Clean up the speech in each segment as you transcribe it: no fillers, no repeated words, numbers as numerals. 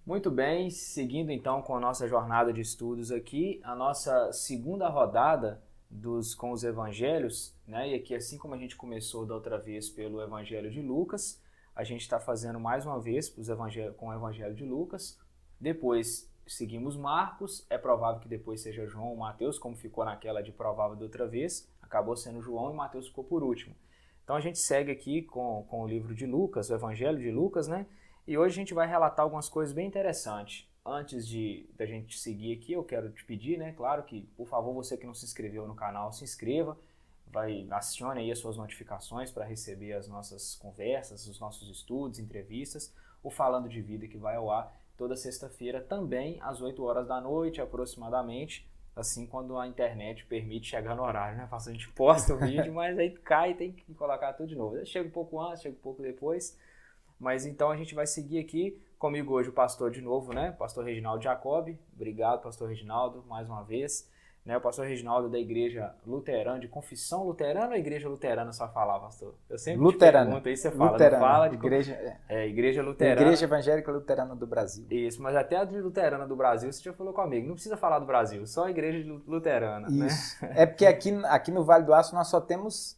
Muito bem, seguindo então com a nossa jornada de estudos aqui, a nossa segunda rodada com os evangelhos, né? E aqui, assim como a gente começou da outra vez pelo Evangelho de Lucas, a gente está fazendo mais uma vez com o Evangelho de Lucas. Depois seguimos Marcos, é provável que depois seja João ou Mateus, como ficou naquela de provável da outra vez, acabou sendo João e Mateus ficou por último. Então a gente segue aqui com o livro de Lucas, o Evangelho de Lucas, né? E hoje a gente vai relatar algumas coisas bem interessantes. Antes da gente seguir aqui, eu quero te pedir, né? Claro que, por favor, você que não se inscreveu no canal, se inscreva. Acione aí as suas notificações para receber as nossas conversas, os nossos estudos, entrevistas. O Falando de Vida que vai ao ar toda sexta-feira, também às 8 horas da noite, aproximadamente. Assim, quando a internet permite chegar no horário, né? A gente posta o vídeo, mas aí cai e tem que colocar tudo de novo. Chega um pouco antes, chega um pouco depois. Mas então a gente vai seguir aqui, comigo hoje o pastor de novo, né? Pastor Reginaldo Jacob. Obrigado, pastor Reginaldo, mais uma vez. Né? O pastor Reginaldo da Igreja Luterana, de Confissão Luterana ou Igreja Luterana só falar, pastor? Eu sempre Luterana. te pergunto, aí você fala, Luterana. Não fala de Igreja Luterana. Igreja Evangélica Luterana do Brasil. Isso, mas até a de Luterana do Brasil, você já falou comigo, não precisa falar do Brasil, só a Igreja Luterana. Isso. Né? É porque aqui no Vale do Aço nós só temos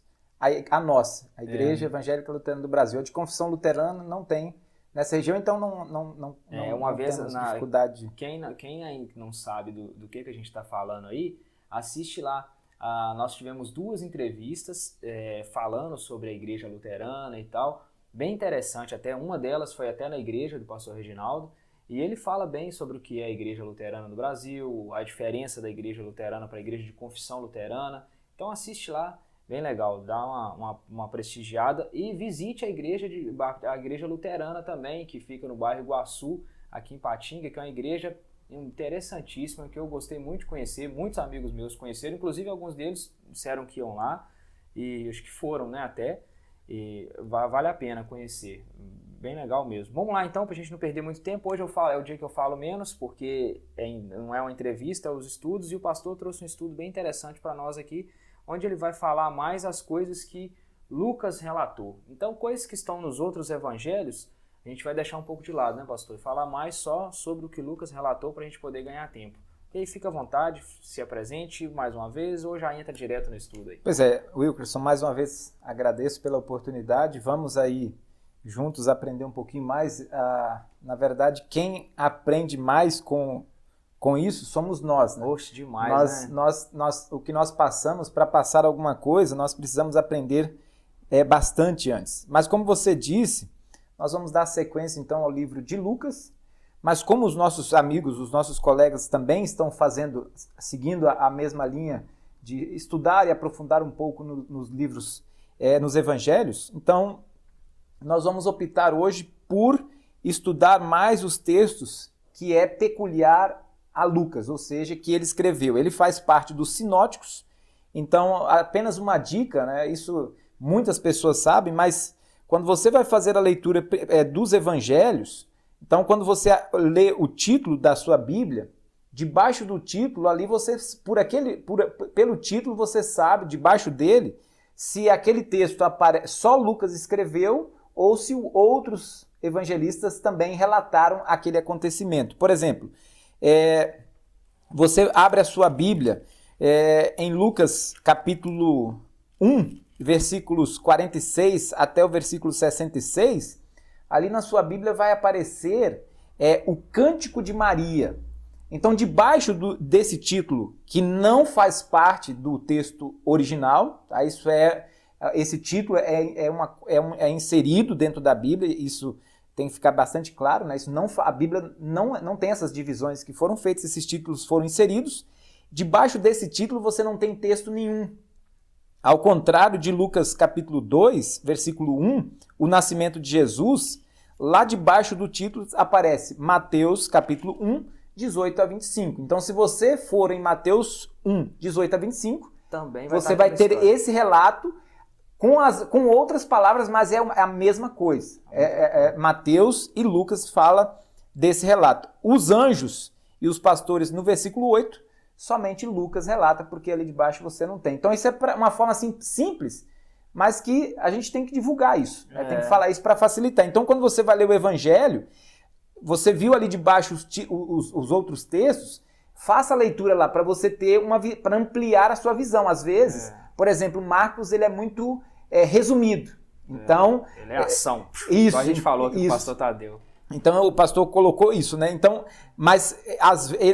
a nossa, a Igreja Evangélica Luterana do Brasil. A de confissão luterana não tem nessa região, então não temos dificuldade. Quem ainda não sabe do que a gente está falando aí, assiste lá. Nós tivemos 2 entrevistas falando sobre a Igreja Luterana e tal, bem interessante, até uma delas foi até na igreja do pastor Reginaldo, e ele fala bem sobre o que é a Igreja Luterana do Brasil, a diferença da Igreja Luterana para a Igreja de Confissão Luterana. Então assiste lá. Bem legal, dá uma prestigiada e visite a igreja luterana também, que fica no bairro Iguaçu, aqui em Patinga, que é uma igreja interessantíssima, que eu gostei muito de conhecer, muitos amigos meus conheceram, inclusive alguns deles disseram que iam lá, e acho que foram, né, até, e vale a pena conhecer, bem legal mesmo. Vamos lá então, para a gente não perder muito tempo, hoje é o dia que eu falo menos, porque não é uma entrevista, é os estudos, e o pastor trouxe um estudo bem interessante para nós aqui, onde ele vai falar mais as coisas que Lucas relatou. Então, coisas que estão nos outros evangelhos, a gente vai deixar um pouco de lado, né, pastor? E falar mais só sobre o que Lucas relatou para a gente poder ganhar tempo. E aí fica à vontade, se apresente mais uma vez ou já entra direto no estudo aí. Pois é, Wilkerson, mais uma vez agradeço pela oportunidade. Vamos aí juntos aprender um pouquinho mais. Na verdade, quem aprende mais com isso somos nós, né? Oxe, demais, o que nós passamos para passar alguma coisa, nós precisamos aprender bastante antes. Mas como você disse, nós vamos dar sequência então ao livro de Lucas, mas como os nossos amigos, os nossos colegas também estão seguindo a mesma linha de estudar e aprofundar um pouco nos livros, nos evangelhos, então nós vamos optar hoje por estudar mais os textos que é peculiar a Lucas, ou seja, que ele escreveu. Ele faz parte dos sinóticos, então apenas uma dica, né? Isso muitas pessoas sabem, mas quando você vai fazer a leitura dos evangelhos, então quando você lê o título da sua Bíblia, debaixo do título ali você, pelo título você sabe, debaixo dele, se aquele texto só Lucas escreveu ou se outros evangelistas também relataram aquele acontecimento. Por exemplo, você abre a sua Bíblia em Lucas capítulo 1, versículos 46 até o versículo 66, ali na sua Bíblia vai aparecer o Cântico de Maria. Então, debaixo desse título, que não faz parte do texto original, tá? Esse título é inserido dentro da Bíblia, isso tem que ficar bastante claro, né? A Bíblia não tem essas divisões que foram feitas, esses títulos foram inseridos. Debaixo desse título você não tem texto nenhum. Ao contrário de Lucas capítulo 2, versículo 1, o nascimento de Jesus, lá debaixo do título aparece Mateus capítulo 1, 18 a 25. Então, se você for em Mateus 1, 18 a 25, também você vai ter esse relato com outras palavras, mas é a mesma coisa. Mateus e Lucas falam desse relato. Os anjos e os pastores, no versículo 8, somente Lucas relata, porque ali de baixo você não tem. Então isso é uma forma assim, simples, mas que a gente tem que divulgar isso. Né? Tem que falar isso para facilitar. Então quando você vai ler o Evangelho, você viu ali debaixo os outros textos, faça a leitura lá para você ter para ampliar a sua visão. Às vezes, por exemplo, Marcos ele é muito resumido. Então, ele é ação. Isso, a gente falou aqui com o pastor Tadeu. Então o pastor colocou isso, né? Então, mas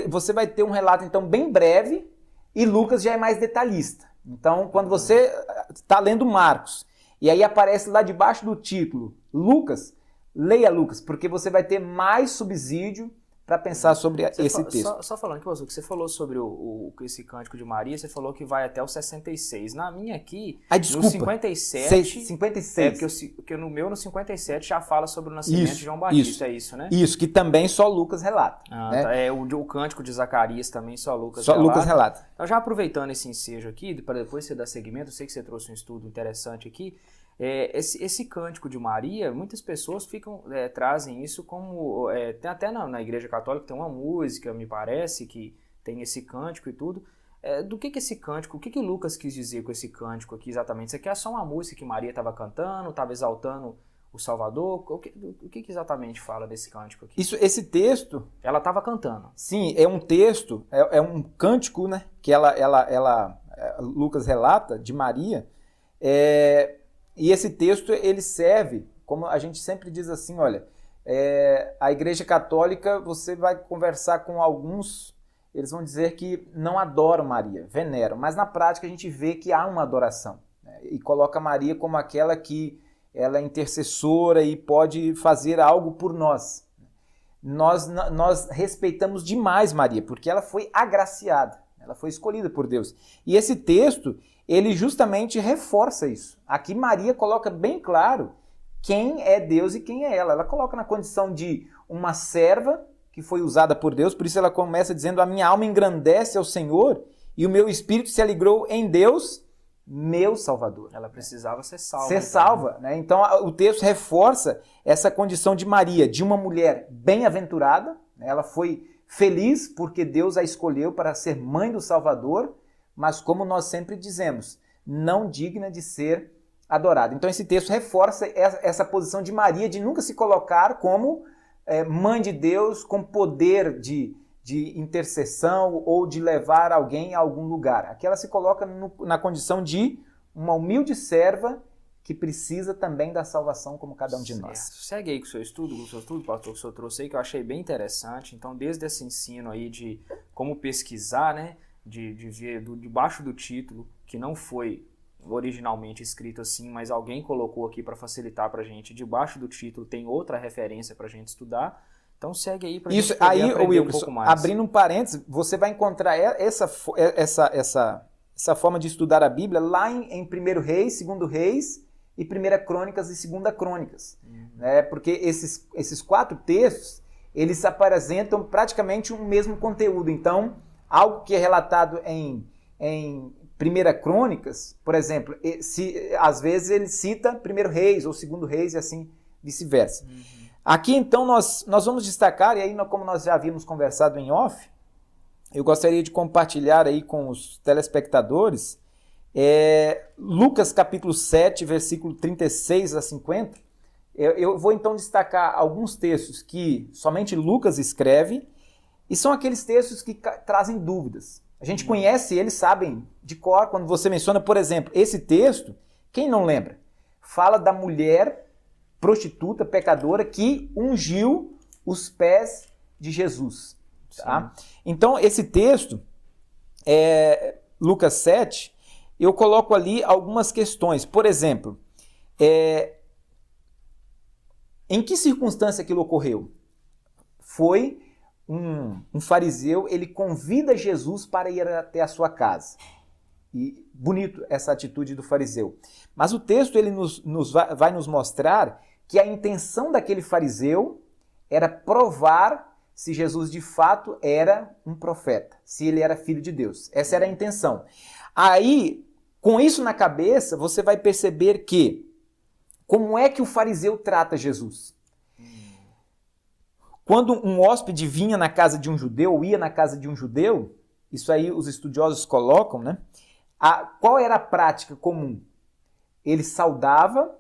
você vai ter um relato então bem breve e Lucas já é mais detalhista. Então, quando você está lendo Marcos e aí aparece lá debaixo do título Lucas, leia Lucas, porque você vai ter mais subsídio para pensar sobre esse texto. Só falando que você falou sobre esse Cântico de Maria, você falou que vai até o 66. Na minha aqui, desculpa, no 57... 56. Porque no meu, no 57, já fala sobre o nascimento de João Batista, é isso, né? Isso, que também só Lucas relata. Né? Tá. O Cântico de Zacarias também só Lucas relata. Só Lucas relata. Então, já aproveitando esse ensejo aqui, para depois você dar seguimento, eu sei que você trouxe um estudo interessante aqui, esse Cântico de Maria, muitas pessoas trazem isso como... tem até na Igreja Católica tem uma música, me parece, que tem esse cântico e tudo. Do que esse cântico, o que Lucas quis dizer com esse cântico aqui exatamente? Isso aqui é só uma música que Maria estava cantando, estava exaltando o Salvador? O que exatamente fala desse cântico aqui? Esse texto... Ela estava cantando. Sim, é um texto, é um cântico, né, que Lucas relata de Maria, e esse texto ele serve, como a gente sempre diz assim, olha, a Igreja Católica, você vai conversar com alguns, eles vão dizer que não adoram Maria, veneram, mas na prática a gente vê que há uma adoração, né, e coloca Maria como aquela que ela é intercessora e pode fazer algo por nós. Nós respeitamos demais Maria, porque ela foi agraciada, ela foi escolhida por Deus. E esse texto, ele justamente reforça isso. Aqui Maria coloca bem claro quem é Deus e quem é ela. Ela coloca na condição de uma serva que foi usada por Deus, por isso ela começa dizendo: a minha alma engrandece ao Senhor e o meu espírito se alegrou em Deus, meu Salvador. Ela precisava ser salva. Ser salva, né? Então o texto reforça essa condição de Maria, de uma mulher bem-aventurada, né? Ela foi feliz porque Deus a escolheu para ser mãe do Salvador, mas como nós sempre dizemos, não digna de ser adorada. Então esse texto reforça essa posição de Maria de nunca se colocar como mãe de Deus, com poder de intercessão ou de levar alguém a algum lugar. Aqui ela se coloca na condição de uma humilde serva que precisa também da salvação como cada um de nós. Segue aí com o seu estudo, pastor, que o senhor trouxe aí, que eu achei bem interessante. Então, desde esse ensino aí de como pesquisar, né, de ver debaixo do título, que não foi originalmente escrito assim, mas alguém colocou aqui para facilitar para a gente, debaixo do título tem outra referência para a gente estudar. Então segue aí para a gente poder aprender um pouco mais. Abrindo um parênteses, você vai encontrar essa forma de estudar a Bíblia lá em 1 Reis, 2 Reis e 1 Crônicas e 2 Crônicas. Né? Porque esses 4 textos, eles apresentam praticamente o mesmo conteúdo. Então, algo que é relatado em 1 Crônicas, por exemplo, às vezes ele cita 1 Reis ou 2 Reis e assim vice-versa. Aqui, então, nós vamos destacar, e aí, como nós já havíamos conversado em off, eu gostaria de compartilhar aí com os telespectadores Lucas capítulo 7, versículo 36 a 50. Eu vou, então, destacar alguns textos que somente Lucas escreve, e são aqueles textos que trazem dúvidas. A gente conhece eles, sabem de cor, quando você menciona, por exemplo, esse texto, quem não lembra? Fala da mulher prostituta, pecadora, que ungiu os pés de Jesus. Tá? Então, esse texto, Lucas 7, eu coloco ali algumas questões. Por exemplo, em que circunstância aquilo ocorreu? Foi um fariseu, ele convida Jesus para ir até a sua casa. E bonito essa atitude do fariseu. Mas o texto ele vai nos mostrar que a intenção daquele fariseu era provar se Jesus de fato era um profeta, se ele era filho de Deus. Essa era a intenção. Aí, com isso na cabeça, você vai perceber que como é que o fariseu trata Jesus? Quando um hóspede vinha na casa de um judeu, ou ia na casa de um judeu, isso aí os estudiosos colocam, né? Qual era a prática comum? Ele saudava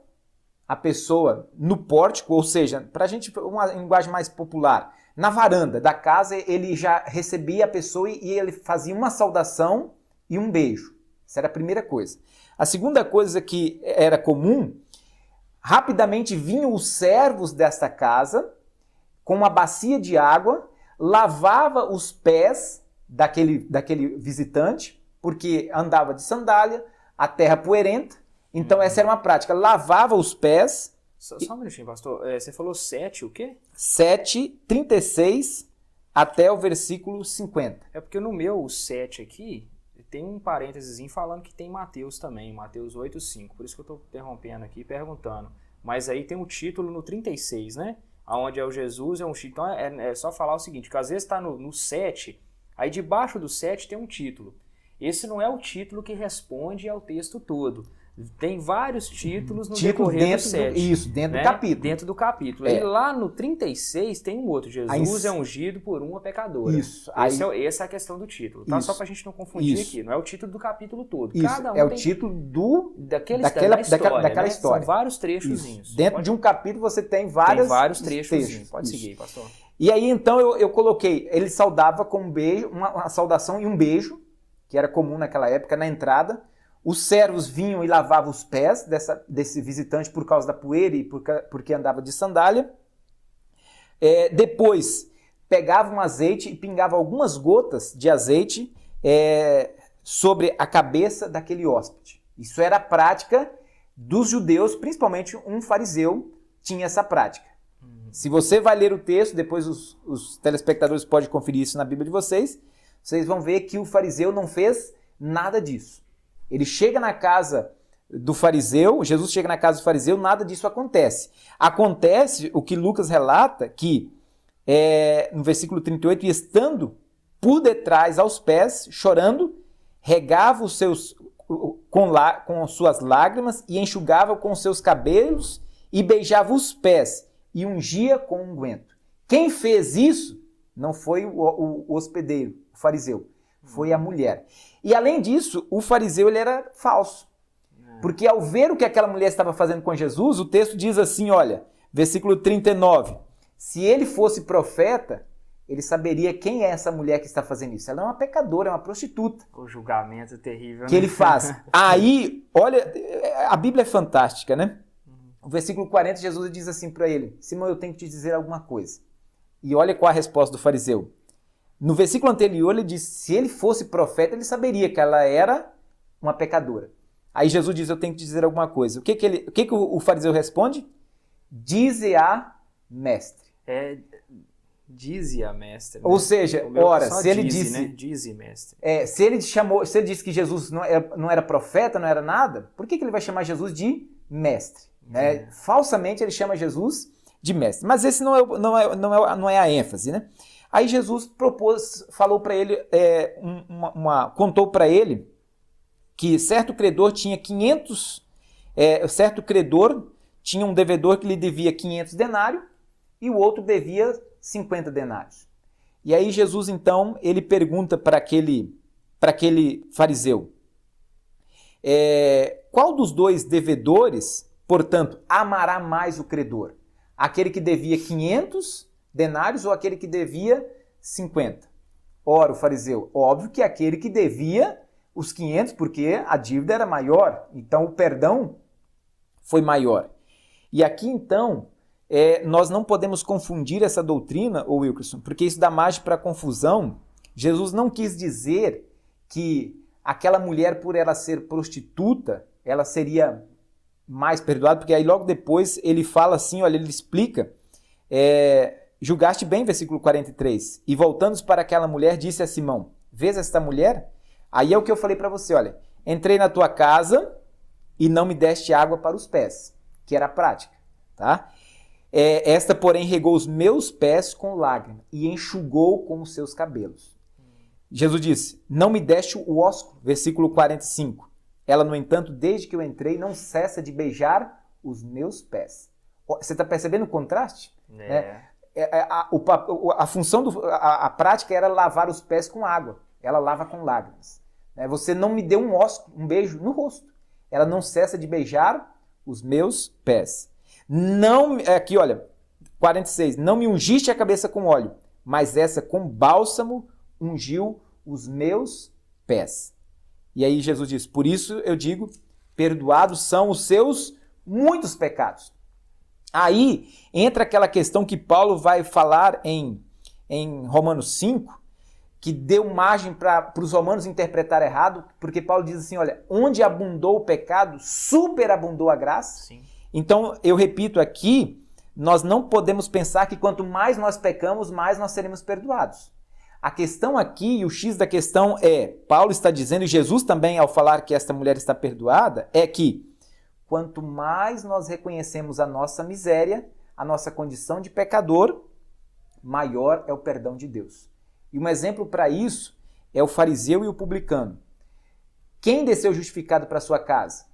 a pessoa no pórtico, ou seja, para a gente, uma linguagem mais popular, na varanda da casa, ele já recebia a pessoa e ele fazia uma saudação e um beijo. Essa era a primeira coisa. A segunda coisa que era comum, rapidamente vinham os servos desta casa com uma bacia de água, lavava os pés daquele visitante, porque andava de sandália, a terra poeirenta. Então essa era uma prática. Lavava os pés. Só um minutinho, pastor. Você falou 7, o quê? 7:36 até o versículo 50. É porque no meu 7 aqui, tem um parênteses falando que tem Mateus também, Mateus 8:5. Por isso que eu estou interrompendo aqui e perguntando. Mas aí tem o título no 36, né? Onde é o Jesus, é um título. Então é só falar o seguinte, que às vezes está no 7, aí debaixo do 7 tem um título. Esse não é o título que responde ao texto todo. Tem vários títulos no decorrer do 7. Isso, dentro do capítulo. Dentro do capítulo. E lá no 36 tem um outro. Jesus é ungido por uma pecadora. Isso. Essa é a questão do título. Tá? Só pra gente não confundir aqui. Não é o título do capítulo todo. Isso. Cada um é o título daquela história. São vários trechozinhos. Dentro de um capítulo você tem vários trechozinhos. Pode seguir, pastor. E aí então eu coloquei, ele saudava com um beijo, uma saudação e um beijo, que era comum naquela época, na entrada. Os servos vinham e lavavam os pés desse visitante por causa da poeira e porque andava de sandália. Depois, pegavam azeite e pingavam algumas gotas de azeite sobre a cabeça daquele hóspede. Isso era a prática dos judeus, principalmente um fariseu tinha essa prática. Se você vai ler o texto, depois os telespectadores podem conferir isso na Bíblia de vocês vão ver que o fariseu não fez nada disso. Ele chega na casa do fariseu, Jesus chega na casa do fariseu, nada disso acontece. Acontece o que Lucas relata, que no versículo 38, e estando por detrás aos pés, chorando, regava os seus com suas lágrimas e enxugava com os seus cabelos e beijava os pés e ungia com unguento. Quem fez isso não foi o hospedeiro, o fariseu, foi a mulher. E além disso, o fariseu ele era falso. Porque ao ver o que aquela mulher estava fazendo com Jesus, o texto diz assim, olha, versículo 39, se ele fosse profeta, ele saberia quem é essa mulher que está fazendo isso. Ela é uma pecadora, é uma prostituta. O julgamento terrível. Que ele faz. Aí, olha, a Bíblia é fantástica, né? O versículo 40, Jesus diz assim para ele, Simão, eu tenho que te dizer alguma coisa. E olha qual a resposta do fariseu. No versículo anterior, ele diz, se ele fosse profeta, ele saberia que ela era uma pecadora. Aí Jesus diz, eu tenho que te dizer alguma coisa. O que o fariseu responde? Dize-a mestre. Dize-a mestre. Né? Ou seja, ora, se ele dize, disse... Né? Dize mestre. Se ele disse que Jesus não era profeta, não era nada, por que ele vai chamar Jesus de mestre? Né? Falsamente ele chama Jesus de mestre. Mas esse não é a ênfase, né? Aí Jesus falou para ele, contou para ele que certo credor tinha 500, certo credor tinha um devedor que lhe devia 500 denários e o outro devia 50 denários. E aí Jesus então, ele pergunta para aquele fariseu, qual dos dois devedores, portanto, amará mais o credor? Aquele que devia 500 denários ou aquele que devia 50? Ora, o fariseu, óbvio que aquele que devia os 500, porque a dívida era maior, então o perdão foi maior. E aqui então, nós não podemos confundir essa doutrina, ô Wilkerson, porque isso dá margem para confusão. Jesus não quis dizer que aquela mulher, por ela ser prostituta, ela seria mais perdoada, porque aí logo depois ele fala assim, olha, ele explica, julgaste bem, versículo 43, e voltando para aquela mulher, disse a Simão, vês esta mulher? Aí é o que eu falei para você, olha, entrei na tua casa e não me deste água para os pés, que era a prática, tá? Esta, porém, regou os meus pés com lágrima e enxugou com os seus cabelos. Jesus disse, não me deste o ósculo, versículo 45. Ela, no entanto, desde que eu entrei, não cessa de beijar os meus pés. Você está percebendo o contraste? A função, a prática era lavar os pés com água. Ela lava com lágrimas. Você não me deu um ósculo, um beijo no rosto. Ela não cessa de beijar os meus pés. Não, aqui olha, 46, não me ungiste a cabeça com óleo, mas essa com bálsamo ungiu os meus pés. E aí Jesus diz, por isso eu digo, perdoados são os seus muitos pecados. Aí entra aquela questão que Paulo vai falar em Romanos 5, que deu margem para os romanos interpretar errado, porque Paulo diz assim, olha, onde abundou o pecado, superabundou a graça. Sim. Então, eu repito aqui, nós não podemos pensar que quanto mais nós pecamos, mais nós seremos perdoados. A questão aqui, e o X da questão é, Paulo está dizendo, e Jesus também, ao falar que esta mulher está perdoada, é que quanto mais nós reconhecemos a nossa miséria, a nossa condição de pecador, maior é o perdão de Deus. E um exemplo para isso é o fariseu e o publicano. Quem desceu justificado para sua casa?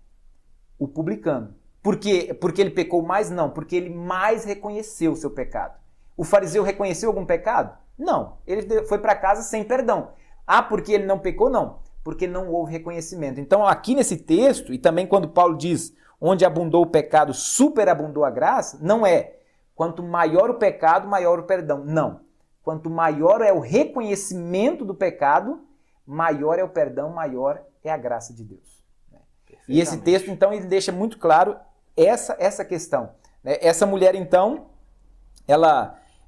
O publicano. Por quê? Porque ele pecou mais? Não, porque ele mais reconheceu o seu pecado. O fariseu reconheceu algum pecado? Não, ele foi para casa sem perdão. Ah, porque ele não pecou? Não, porque não houve reconhecimento. Então aqui nesse texto, e também quando Paulo diz onde abundou o pecado, superabundou a graça, não é quanto maior o pecado, maior o perdão. Não. Quanto maior é o reconhecimento do pecado, maior é o perdão, maior é a graça de Deus. E esse texto, então, ele deixa muito claro essa questão. Essa mulher, então,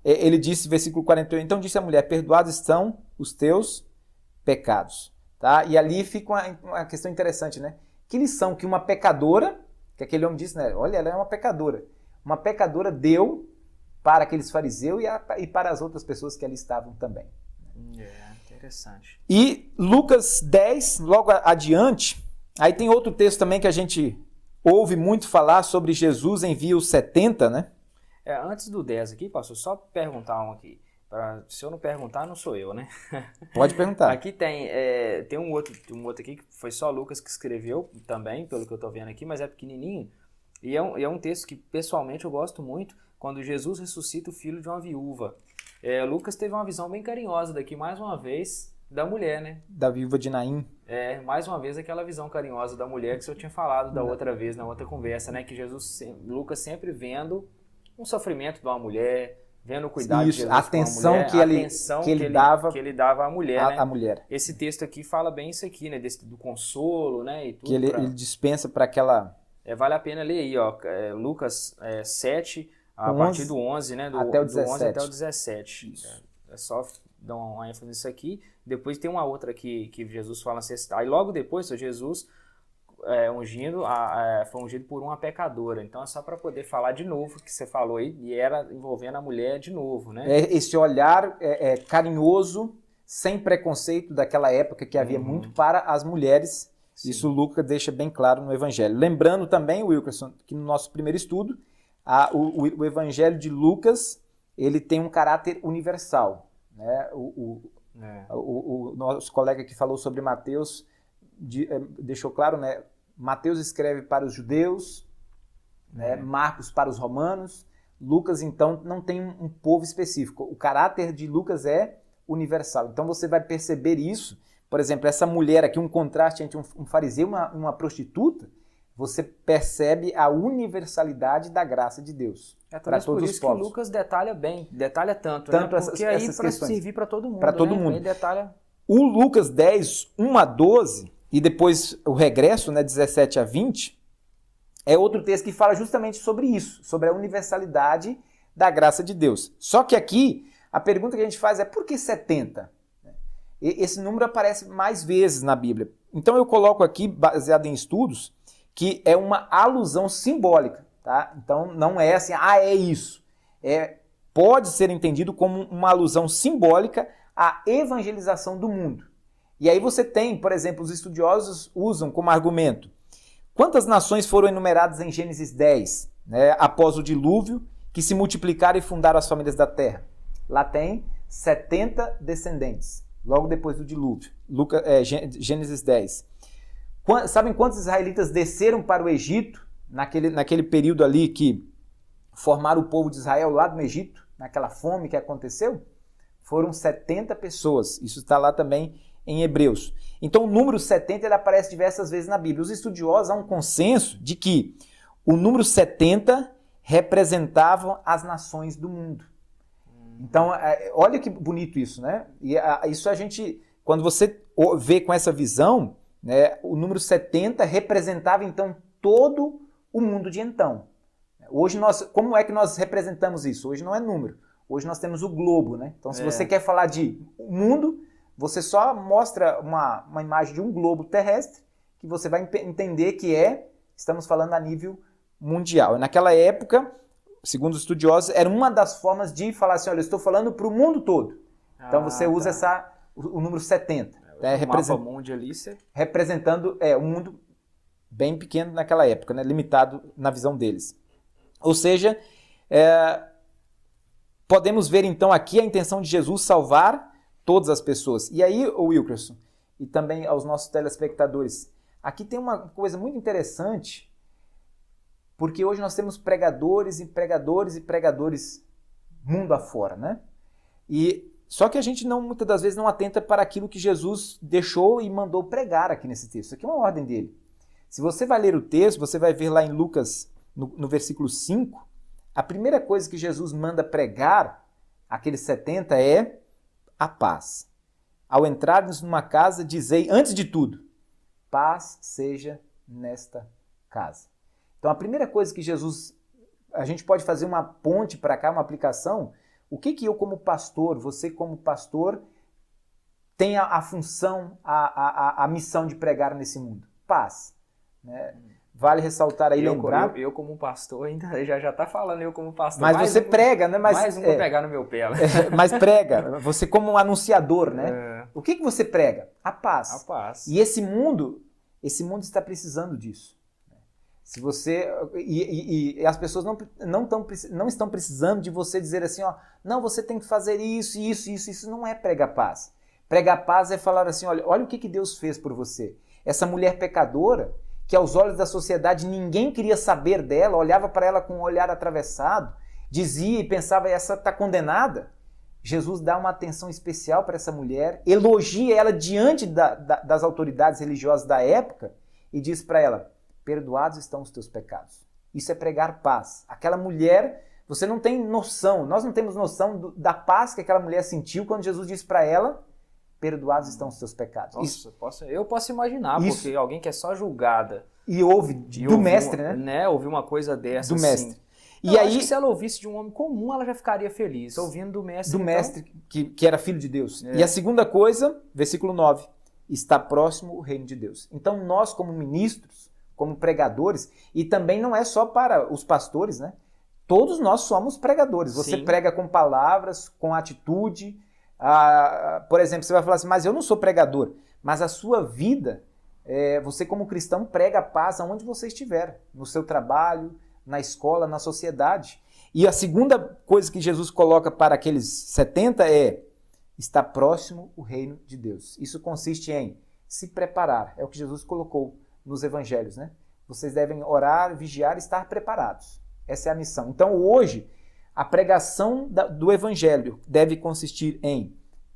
ele disse, versículo 48, então disse a mulher, perdoados estão os teus pecados. Tá? E ali fica uma questão interessante, né? Que lição que uma pecadora, que aquele homem disse, né? Olha, ela é uma pecadora. Uma pecadora deu para aqueles fariseus e para as outras pessoas que ali estavam também. Interessante. E Lucas 10, logo adiante, aí tem outro texto também que a gente ouve muito falar sobre Jesus envia os 70, né? Antes do 10 aqui, pastor, só perguntar um aqui. Se eu não perguntar, não sou eu, né? Pode perguntar. Aqui tem um outro aqui que foi só Lucas que escreveu também, pelo que eu estou vendo aqui, mas é pequenininho. E é um texto que, pessoalmente, eu gosto muito, quando Jesus ressuscita o filho de uma viúva. Lucas teve uma visão bem carinhosa daqui, mais uma vez, da mulher, né? Da viúva de Naim. Mais uma vez, aquela visão carinhosa da mulher que eu tinha falado da outra vez, na outra conversa, né? Que Lucas sempre vendo um sofrimento de uma mulher, vendo o cuidado de Jesus a atenção com a mulher, que ele dava à mulher, né? A mulher. Esse texto aqui fala bem isso aqui, né? Do consolo, né? E tudo que ele dispensa para aquela... vale a pena ler aí, ó. Lucas 7, a partir do 11, né? Até o 17. Do 11 até o 17. É só dar uma ênfase nisso aqui. Depois tem uma outra aqui que Jesus fala assim. Aí logo depois, Jesus foi ungido por uma pecadora. Então é só para poder falar de novo o que você falou aí, e era envolvendo a mulher de novo, né? Esse olhar carinhoso, sem preconceito daquela época que havia muito para as mulheres. Sim. Isso Lucas deixa bem claro no Evangelho. Lembrando também, Wilkerson, que no nosso primeiro estudo, o Evangelho de Lucas, ele tem um caráter universal. Né? O nosso colega que falou sobre Mateus deixou claro, né? Mateus escreve para os judeus, né? Marcos para os romanos, Lucas, então, não tem um povo específico. O caráter de Lucas é universal. Então você vai perceber isso. Por exemplo, essa mulher aqui, um contraste entre um fariseu e uma prostituta, você percebe a universalidade da graça de Deus para todos os povos. Por isso que Lucas detalha tanto, né? Porque aí para servir para todo mundo. Para todo mundo. Ele detalha... O Lucas 10, 1 a 12, e depois o regresso, né, 17 a 20, é outro texto que fala justamente sobre isso, sobre a universalidade da graça de Deus. Só que aqui, a pergunta que a gente faz é por que 70? Esse número aparece mais vezes na Bíblia. Então eu coloco aqui, baseado em estudos, que é uma alusão simbólica. Tá? Então não é assim, é isso. Pode ser entendido como uma alusão simbólica à evangelização do mundo. E aí você tem, por exemplo, os estudiosos usam como argumento: quantas nações foram enumeradas em Gênesis 10, né, após o dilúvio, que se multiplicaram e fundaram as famílias da terra? Lá tem 70 descendentes, logo depois do dilúvio. Gênesis 10. Sabem quantos israelitas desceram para o Egito, naquele período ali que formaram o povo de Israel lá no Egito, naquela fome que aconteceu? Foram 70 pessoas. Isso está lá também em Hebreus. Então o número 70 ele aparece diversas vezes na Bíblia. Os estudiosos há um consenso de que o número 70 representavam as nações do mundo. Então, olha que bonito isso, né? E isso a gente, quando você vê com essa visão, né, o número 70 representava então todo o mundo de então. Hoje como é que nós representamos isso? Hoje não é número. Hoje nós temos o globo, né? Então, se você quer falar de mundo, você só mostra uma imagem de um globo terrestre que você vai entender que estamos falando a nível mundial. Naquela época, segundo os estudiosos, era uma das formas de falar assim, olha, eu estou falando para o mundo todo. Então você usa o número 70. O mapa mundi ali, representando um mundo bem pequeno naquela época, né? Limitado na visão deles. Ou seja, podemos ver então aqui a intenção de Jesus salvar todas as pessoas. E aí, Wilkerson, e também aos nossos telespectadores, aqui tem uma coisa muito interessante, porque hoje nós temos pregadores e pregadores e pregadores mundo afora, né? Só que a gente muitas das vezes não atenta para aquilo que Jesus deixou e mandou pregar aqui nesse texto. Isso aqui é uma ordem dele. Se você vai ler o texto, você vai ver lá em Lucas, no versículo 5, a primeira coisa que Jesus manda pregar, aqueles 70, é a paz. Ao entrarmos numa casa, dizei, antes de tudo, paz seja nesta casa. Então, a primeira coisa que Jesus, a gente pode fazer uma ponte para cá, uma aplicação, o que eu como pastor, você como pastor, tem a função, a missão de pregar nesse mundo? Paz. Né? Vale ressaltar aí, lembrar... Eu como pastor, ainda já está falando, eu como pastor... Mas você prega, né? Mais um vou pegar no meu pé. Mas prega, você como um anunciador, né? O que você prega? A paz. A paz. E esse mundo está precisando disso. Se você e as pessoas não estão precisando de você dizer assim, ó, não, você tem que fazer isso, isso não é pregar paz. Pregar paz é falar assim, olha o que Deus fez por você. Essa mulher pecadora, que aos olhos da sociedade ninguém queria saber dela, olhava para ela com um olhar atravessado, dizia e pensava, essa está condenada. Jesus dá uma atenção especial para essa mulher, elogia ela diante das autoridades religiosas da época e diz para ela, perdoados estão os teus pecados. Isso é pregar paz. Aquela mulher, você não tem noção, nós não temos noção da paz que aquela mulher sentiu quando Jesus disse para ela, perdoados estão os teus pecados. Nossa, eu posso imaginar, porque alguém que é só julgada... E ouve do mestre, né? Ouvir uma coisa dessa, do mestre. E aí, se ela ouvisse de um homem comum, ela já ficaria feliz. Ouvindo do mestre. Do mestre, que era filho de Deus. E a segunda coisa, versículo 9, está próximo o reino de Deus. Então nós, como ministros, como pregadores, e também não é só para os pastores, né? Todos nós somos pregadores. Você prega com palavras, com atitude. Por exemplo, você vai falar assim, mas eu não sou pregador. Mas a sua vida, você como cristão prega a paz aonde você estiver. No seu trabalho, na escola, na sociedade. E a segunda coisa que Jesus coloca para aqueles 70 está próximo o reino de Deus. Isso consiste em se preparar. É o que Jesus colocou nos evangelhos, né? Vocês devem orar, vigiar e estar preparados. Essa é a missão. Então hoje, a pregação do evangelho deve consistir em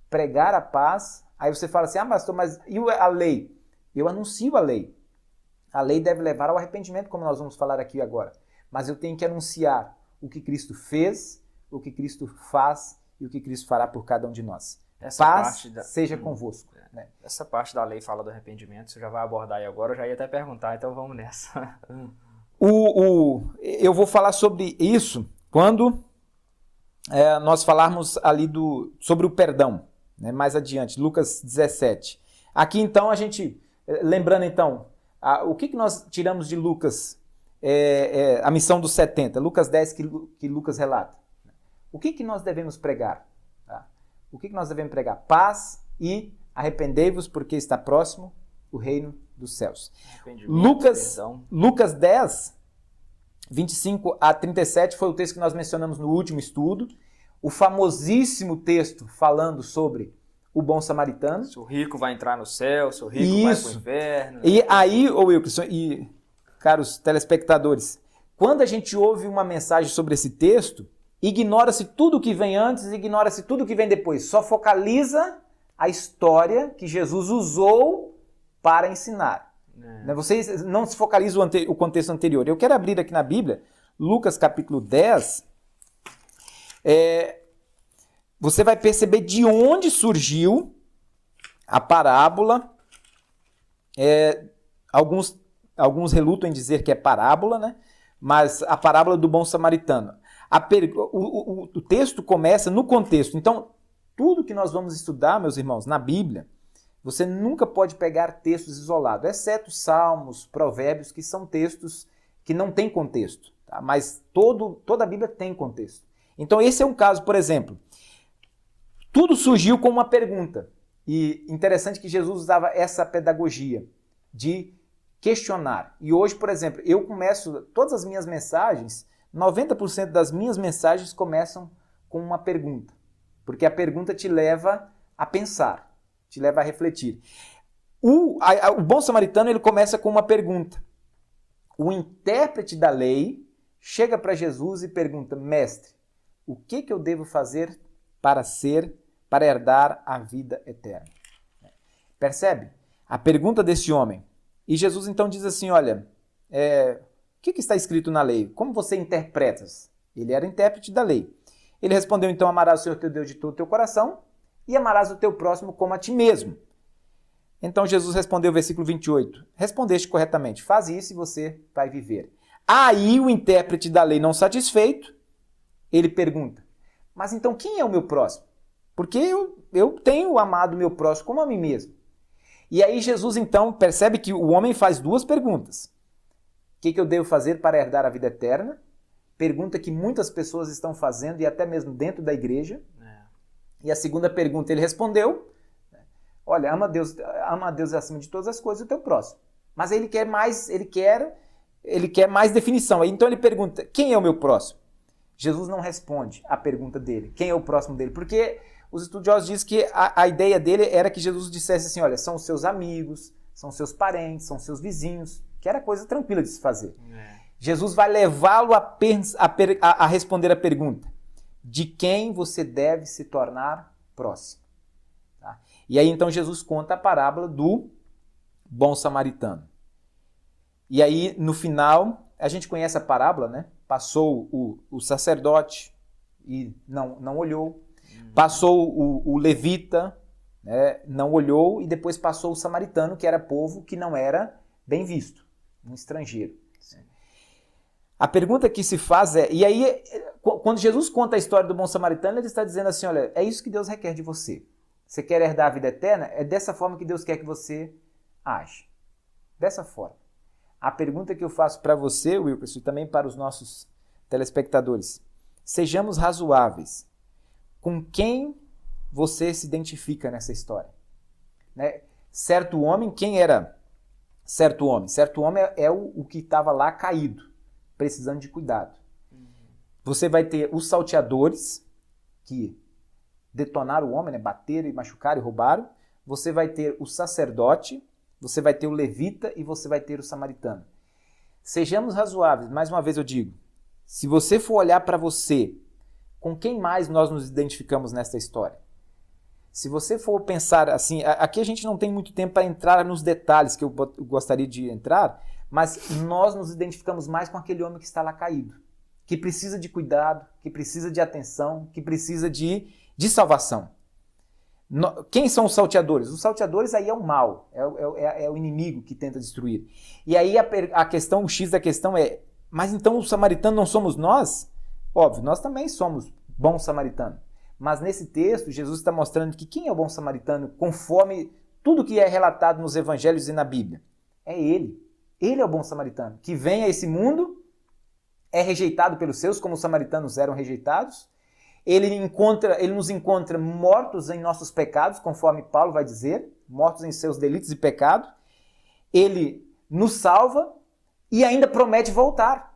pregar a paz. Aí você fala assim, pastor, mas e a lei? Eu anuncio a lei. A lei deve levar ao arrependimento, como nós vamos falar aqui agora. Mas eu tenho que anunciar o que Cristo fez, o que Cristo faz e o que Cristo fará por cada um de nós. Paz seja convosco. Né? Essa parte da lei fala do arrependimento, você já vai abordar aí agora, eu já ia até perguntar, então vamos nessa. Eu vou falar sobre isso quando nós falarmos ali sobre o perdão, né? Mais adiante, Lucas 17. Aqui então a gente, lembrando então, o que nós tiramos de Lucas, a missão dos 70, Lucas 10 que Lucas relata. O que nós devemos pregar? O que nós devemos pregar? Paz e arrependei-vos porque está próximo o reino dos céus. Lucas 10, 25 a 37 foi o texto que nós mencionamos no último estudo. O famosíssimo texto falando sobre o bom samaritano. Se o rico vai entrar no céu, se o rico vai para o inferno. E aí, Wilkerson e caros telespectadores, quando a gente ouve uma mensagem sobre esse texto, ignora-se tudo que vem antes, ignora-se tudo que vem depois. Só focaliza a história que Jesus usou para ensinar. Vocês não se focalizam o contexto anterior. Eu quero abrir aqui na Bíblia, Lucas capítulo 10, você vai perceber de onde surgiu a parábola. Alguns relutam em dizer que é parábola, né? Mas a parábola do bom samaritano. O texto começa no contexto. Então, tudo que nós vamos estudar, meus irmãos, na Bíblia, você nunca pode pegar textos isolados, exceto Salmos, Provérbios, que são textos que não têm contexto. Tá? Mas toda a Bíblia tem contexto. Então, esse é um caso, por exemplo. Tudo surgiu com uma pergunta. E interessante que Jesus usava essa pedagogia de questionar. E hoje, por exemplo, eu começo todas as minhas mensagens, 90% das minhas mensagens começam com uma pergunta. Porque a pergunta te leva a pensar, te leva a refletir. O bom samaritano, ele começa com uma pergunta. O intérprete da lei chega para Jesus e pergunta: mestre, o que eu devo fazer para herdar a vida eterna? Percebe? A pergunta desse homem. E Jesus então diz assim, olha, o que está escrito na lei? Como você interpreta? Ele era intérprete da lei. Ele respondeu então: amarás o Senhor teu Deus de todo o teu coração e amarás o teu próximo como a ti mesmo. Então Jesus respondeu, versículo 28, respondeste corretamente, faz isso e você vai viver. Aí o intérprete da lei, não satisfeito, ele pergunta: mas então quem é o meu próximo? Porque eu tenho amado o meu próximo como a mim mesmo. E aí Jesus então percebe que o homem faz duas perguntas. O que eu devo fazer para herdar a vida eterna? Pergunta que muitas pessoas estão fazendo e até mesmo dentro da igreja. E a segunda pergunta ele respondeu: olha, ama a Deus acima de todas as coisas e o teu próximo. Mas ele quer mais definição. Então ele pergunta: quem é o meu próximo? Jesus não responde a pergunta dele. Quem é o próximo dele? Porque os estudiosos dizem que a ideia dele era que Jesus dissesse assim: olha, são os seus amigos, são seus parentes, são seus vizinhos, que era coisa tranquila de se fazer. Jesus vai levá-lo a responder a pergunta: de quem você deve se tornar próximo? Tá? E aí então Jesus conta a parábola do bom samaritano. E aí no final, a gente conhece a parábola, né? Passou o sacerdote e não olhou. Passou o levita, né? Não olhou. E depois passou o samaritano, que era povo que não era bem visto, um estrangeiro. A pergunta que se faz é, e aí, quando Jesus conta a história do bom samaritano, ele está dizendo assim: olha, é isso que Deus requer de você. Você quer herdar a vida eterna? É dessa forma que Deus quer que você age. Dessa forma. A pergunta que eu faço para você, Wilkerson, e também para os nossos telespectadores: sejamos razoáveis. Com quem você se identifica nessa história? Né? Certo homem, quem era certo homem? Certo homem é o que estava lá caído, precisando de cuidado. Você vai ter os salteadores, que detonaram o homem, né? Bateram e machucaram e roubaram. Você vai ter o sacerdote, você vai ter o levita e você vai ter o samaritano. Sejamos razoáveis, mais uma vez eu digo, se você for olhar para você, com quem mais nós nos identificamos nessa história? Se você for pensar assim, aqui a gente não tem muito tempo para entrar nos detalhes que eu gostaria de entrar, mas nós nos identificamos mais com aquele homem que está lá caído, que precisa de cuidado, que precisa de atenção, que precisa de salvação. Quem são os salteadores? Os salteadores aí é o mal, é o inimigo que tenta destruir. E aí a questão, o X da questão é: mas então o samaritano não somos nós? Óbvio, nós também somos bons samaritanos. Mas nesse texto, Jesus está mostrando que quem é o bom samaritano, conforme tudo que é relatado nos evangelhos e na Bíblia? É ele. Ele é o bom samaritano, que vem a esse mundo, é rejeitado pelos seus, como os samaritanos eram rejeitados. Ele nos encontra mortos em nossos pecados, conforme Paulo vai dizer, mortos em seus delitos e pecados. Ele nos salva e ainda promete voltar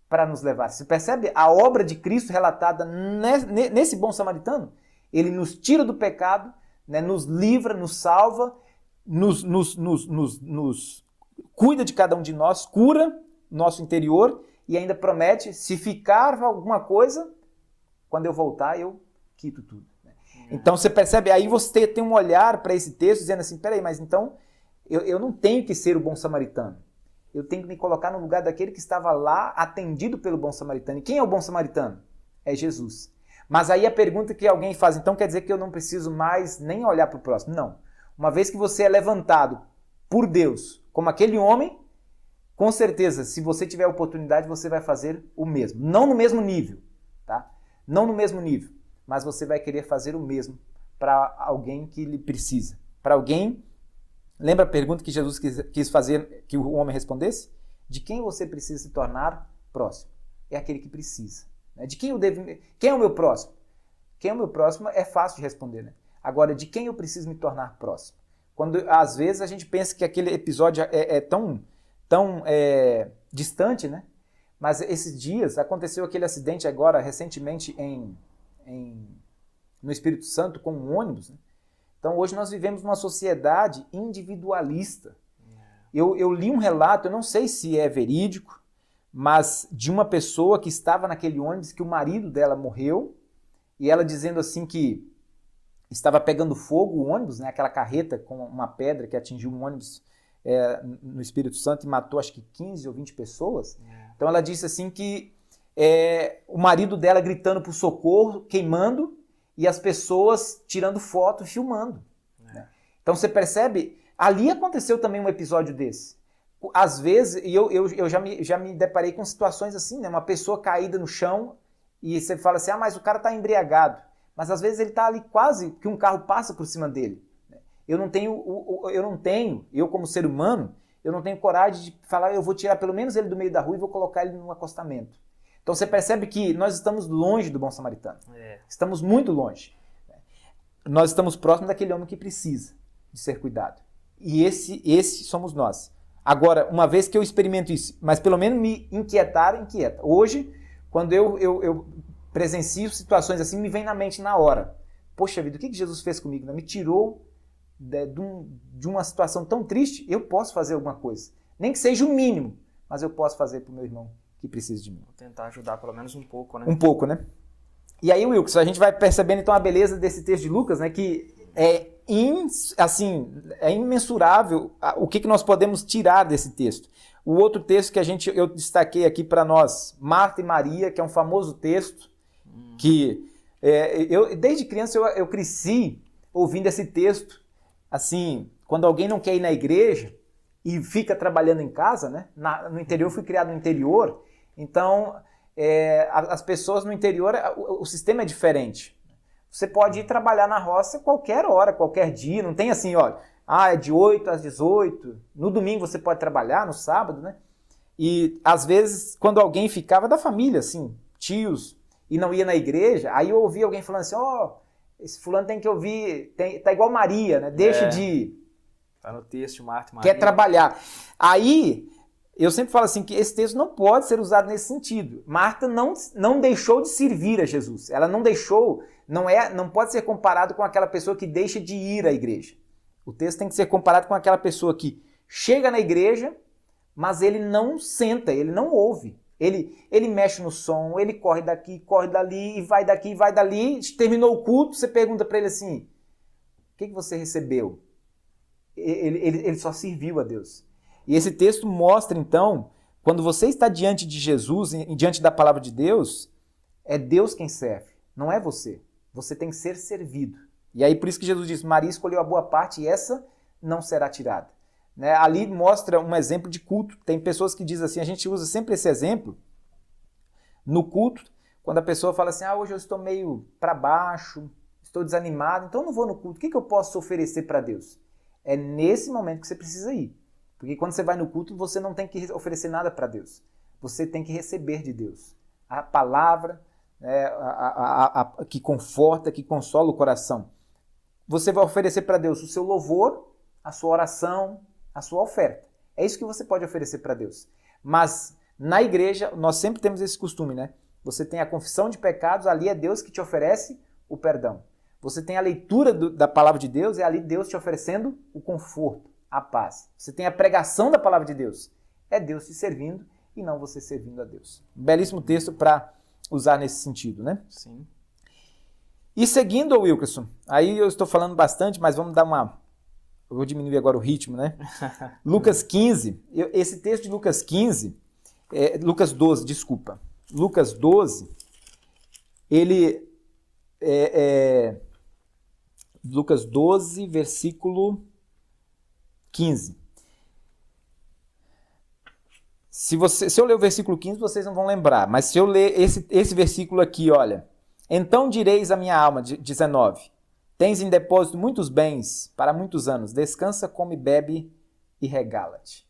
para nos levar. Você percebe a obra de Cristo relatada nesse bom samaritano? Ele nos tira do pecado, né, nos livra, nos salva, nos cuida de cada um de nós, cura nosso interior e ainda promete: se ficar alguma coisa, quando eu voltar, eu quito tudo. Então você percebe, aí você tem um olhar para esse texto dizendo assim: peraí, mas então eu não tenho que ser o bom samaritano. Eu tenho que me colocar no lugar daquele que estava lá atendido pelo bom samaritano. E quem é o bom samaritano? É Jesus. Mas aí a pergunta que alguém faz, então quer dizer que eu não preciso mais nem olhar para o próximo? Não. Uma vez que você é levantado por Deus como aquele homem, com certeza, se você tiver oportunidade, você vai fazer o mesmo. Não no mesmo nível, tá? Não no mesmo nível, mas você vai querer fazer o mesmo para alguém que lhe precisa. Para alguém, lembra a pergunta que Jesus quis fazer, que o homem respondesse? De quem você precisa se tornar próximo? É aquele que precisa. Né? De quem eu devo... Quem é o meu próximo? Quem é o meu próximo é fácil de responder, né? Agora, de quem eu preciso me tornar próximo? Quando, às vezes, a gente pensa que aquele episódio é tão distante, né? Mas esses dias aconteceu aquele acidente agora, recentemente, no Espírito Santo, com um ônibus, né? Então, hoje nós vivemos numa sociedade individualista. Eu li um relato, eu não sei se é verídico, mas de uma pessoa que estava naquele ônibus, que o marido dela morreu, e ela dizendo assim que estava pegando fogo o ônibus, né? Aquela carreta com uma pedra que atingiu um ônibus no Espírito Santo e matou acho que 15 ou 20 pessoas. Então ela disse assim que o marido dela gritando por socorro, queimando, e as pessoas tirando foto e filmando. Né? Então você percebe, ali aconteceu também um episódio desse. Às vezes, e eu já me deparei com situações assim, né? Uma pessoa caída no chão e você fala assim, mas o cara está embriagado. Mas às vezes ele está ali quase que um carro passa por cima dele. Eu como ser humano, eu não tenho coragem de falar, eu vou tirar pelo menos ele do meio da rua e vou colocar ele num acostamento. Então você percebe que nós estamos longe do bom samaritano. Estamos muito longe. Nós estamos próximos daquele homem que precisa de ser cuidado. E esse somos nós. Agora, uma vez que eu experimento isso, mas pelo menos me inquieta. Hoje, quando eu presencio situações assim, me vem na mente na hora. Poxa vida, o que Jesus fez comigo? Me tirou de uma situação tão triste, eu posso fazer alguma coisa. Nem que seja o mínimo, mas eu posso fazer para o meu irmão que precisa de mim. Vou tentar ajudar pelo menos um pouco, né? Um pouco, né? E aí, Wilkson, a gente vai percebendo então a beleza desse texto de Lucas, né? Que é imensurável o que nós podemos tirar desse texto. O outro texto que eu destaquei aqui para nós, Marta e Maria, que é um famoso texto, que desde criança eu cresci ouvindo esse texto, assim, quando alguém não quer ir na igreja e fica trabalhando em casa, né? No interior, eu fui criado no interior, então as pessoas no interior, o sistema é diferente. Você pode ir trabalhar na roça qualquer hora, qualquer dia, não tem assim, olha, é de 8 às 18, no domingo você pode trabalhar, no sábado, né? E às vezes, quando alguém ficava da família, assim, tios, e não ia na igreja, aí eu ouvia alguém falando assim, esse fulano tem que ouvir, tá igual Maria, né? Deixa de... Tá no texto, Marta e Maria. Quer trabalhar. Aí, eu sempre falo assim, que esse texto não pode ser usado nesse sentido. Marta não deixou de servir a Jesus. Ela não deixou, não pode ser comparado com aquela pessoa que deixa de ir à igreja. O texto tem que ser comparado com aquela pessoa que chega na igreja, mas ele não senta, ele não ouve. Ele mexe no som, ele corre daqui, corre dali, e vai daqui, vai dali. Terminou o culto, você pergunta para ele assim, o que você recebeu? Ele só serviu a Deus. E esse texto mostra, então, quando você está diante de Jesus, diante da palavra de Deus, é Deus quem serve, não é você. Você tem que ser servido. E aí por isso que Jesus diz, Maria escolheu a boa parte e essa não será tirada. Né? Ali mostra um exemplo de culto. Tem pessoas que dizem assim, a gente usa sempre esse exemplo no culto, quando a pessoa fala assim, hoje eu estou meio para baixo, estou desanimado, então eu não vou no culto. O que eu posso oferecer para Deus? É nesse momento que você precisa ir. Porque quando você vai no culto, você não tem que oferecer nada para Deus. Você tem que receber de Deus. A palavra que conforta, que consola o coração. Você vai oferecer para Deus o seu louvor, a sua oração, a sua oferta. É isso que você pode oferecer para Deus. Mas na igreja, nós sempre temos esse costume, né? Você tem a confissão de pecados, ali é Deus que te oferece o perdão. Você tem a leitura da palavra de Deus, é ali Deus te oferecendo o conforto, a paz. Você tem a pregação da palavra de Deus, é Deus te servindo e não você servindo a Deus. Um belíssimo texto para usar nesse sentido, né? Sim. E seguindo, Wilkerson, aí eu estou falando bastante, mas vamos dar Eu vou diminuir agora o ritmo, né? Lucas 15, esse texto de Lucas 15, Lucas 12, desculpa. Lucas 12, ele Lucas 12, versículo 15. Se eu ler o versículo 15, vocês não vão lembrar, mas se eu ler esse versículo aqui, olha. Então direis à minha alma, 19, tens em depósito muitos bens para muitos anos, descansa, come, bebe e regala-te.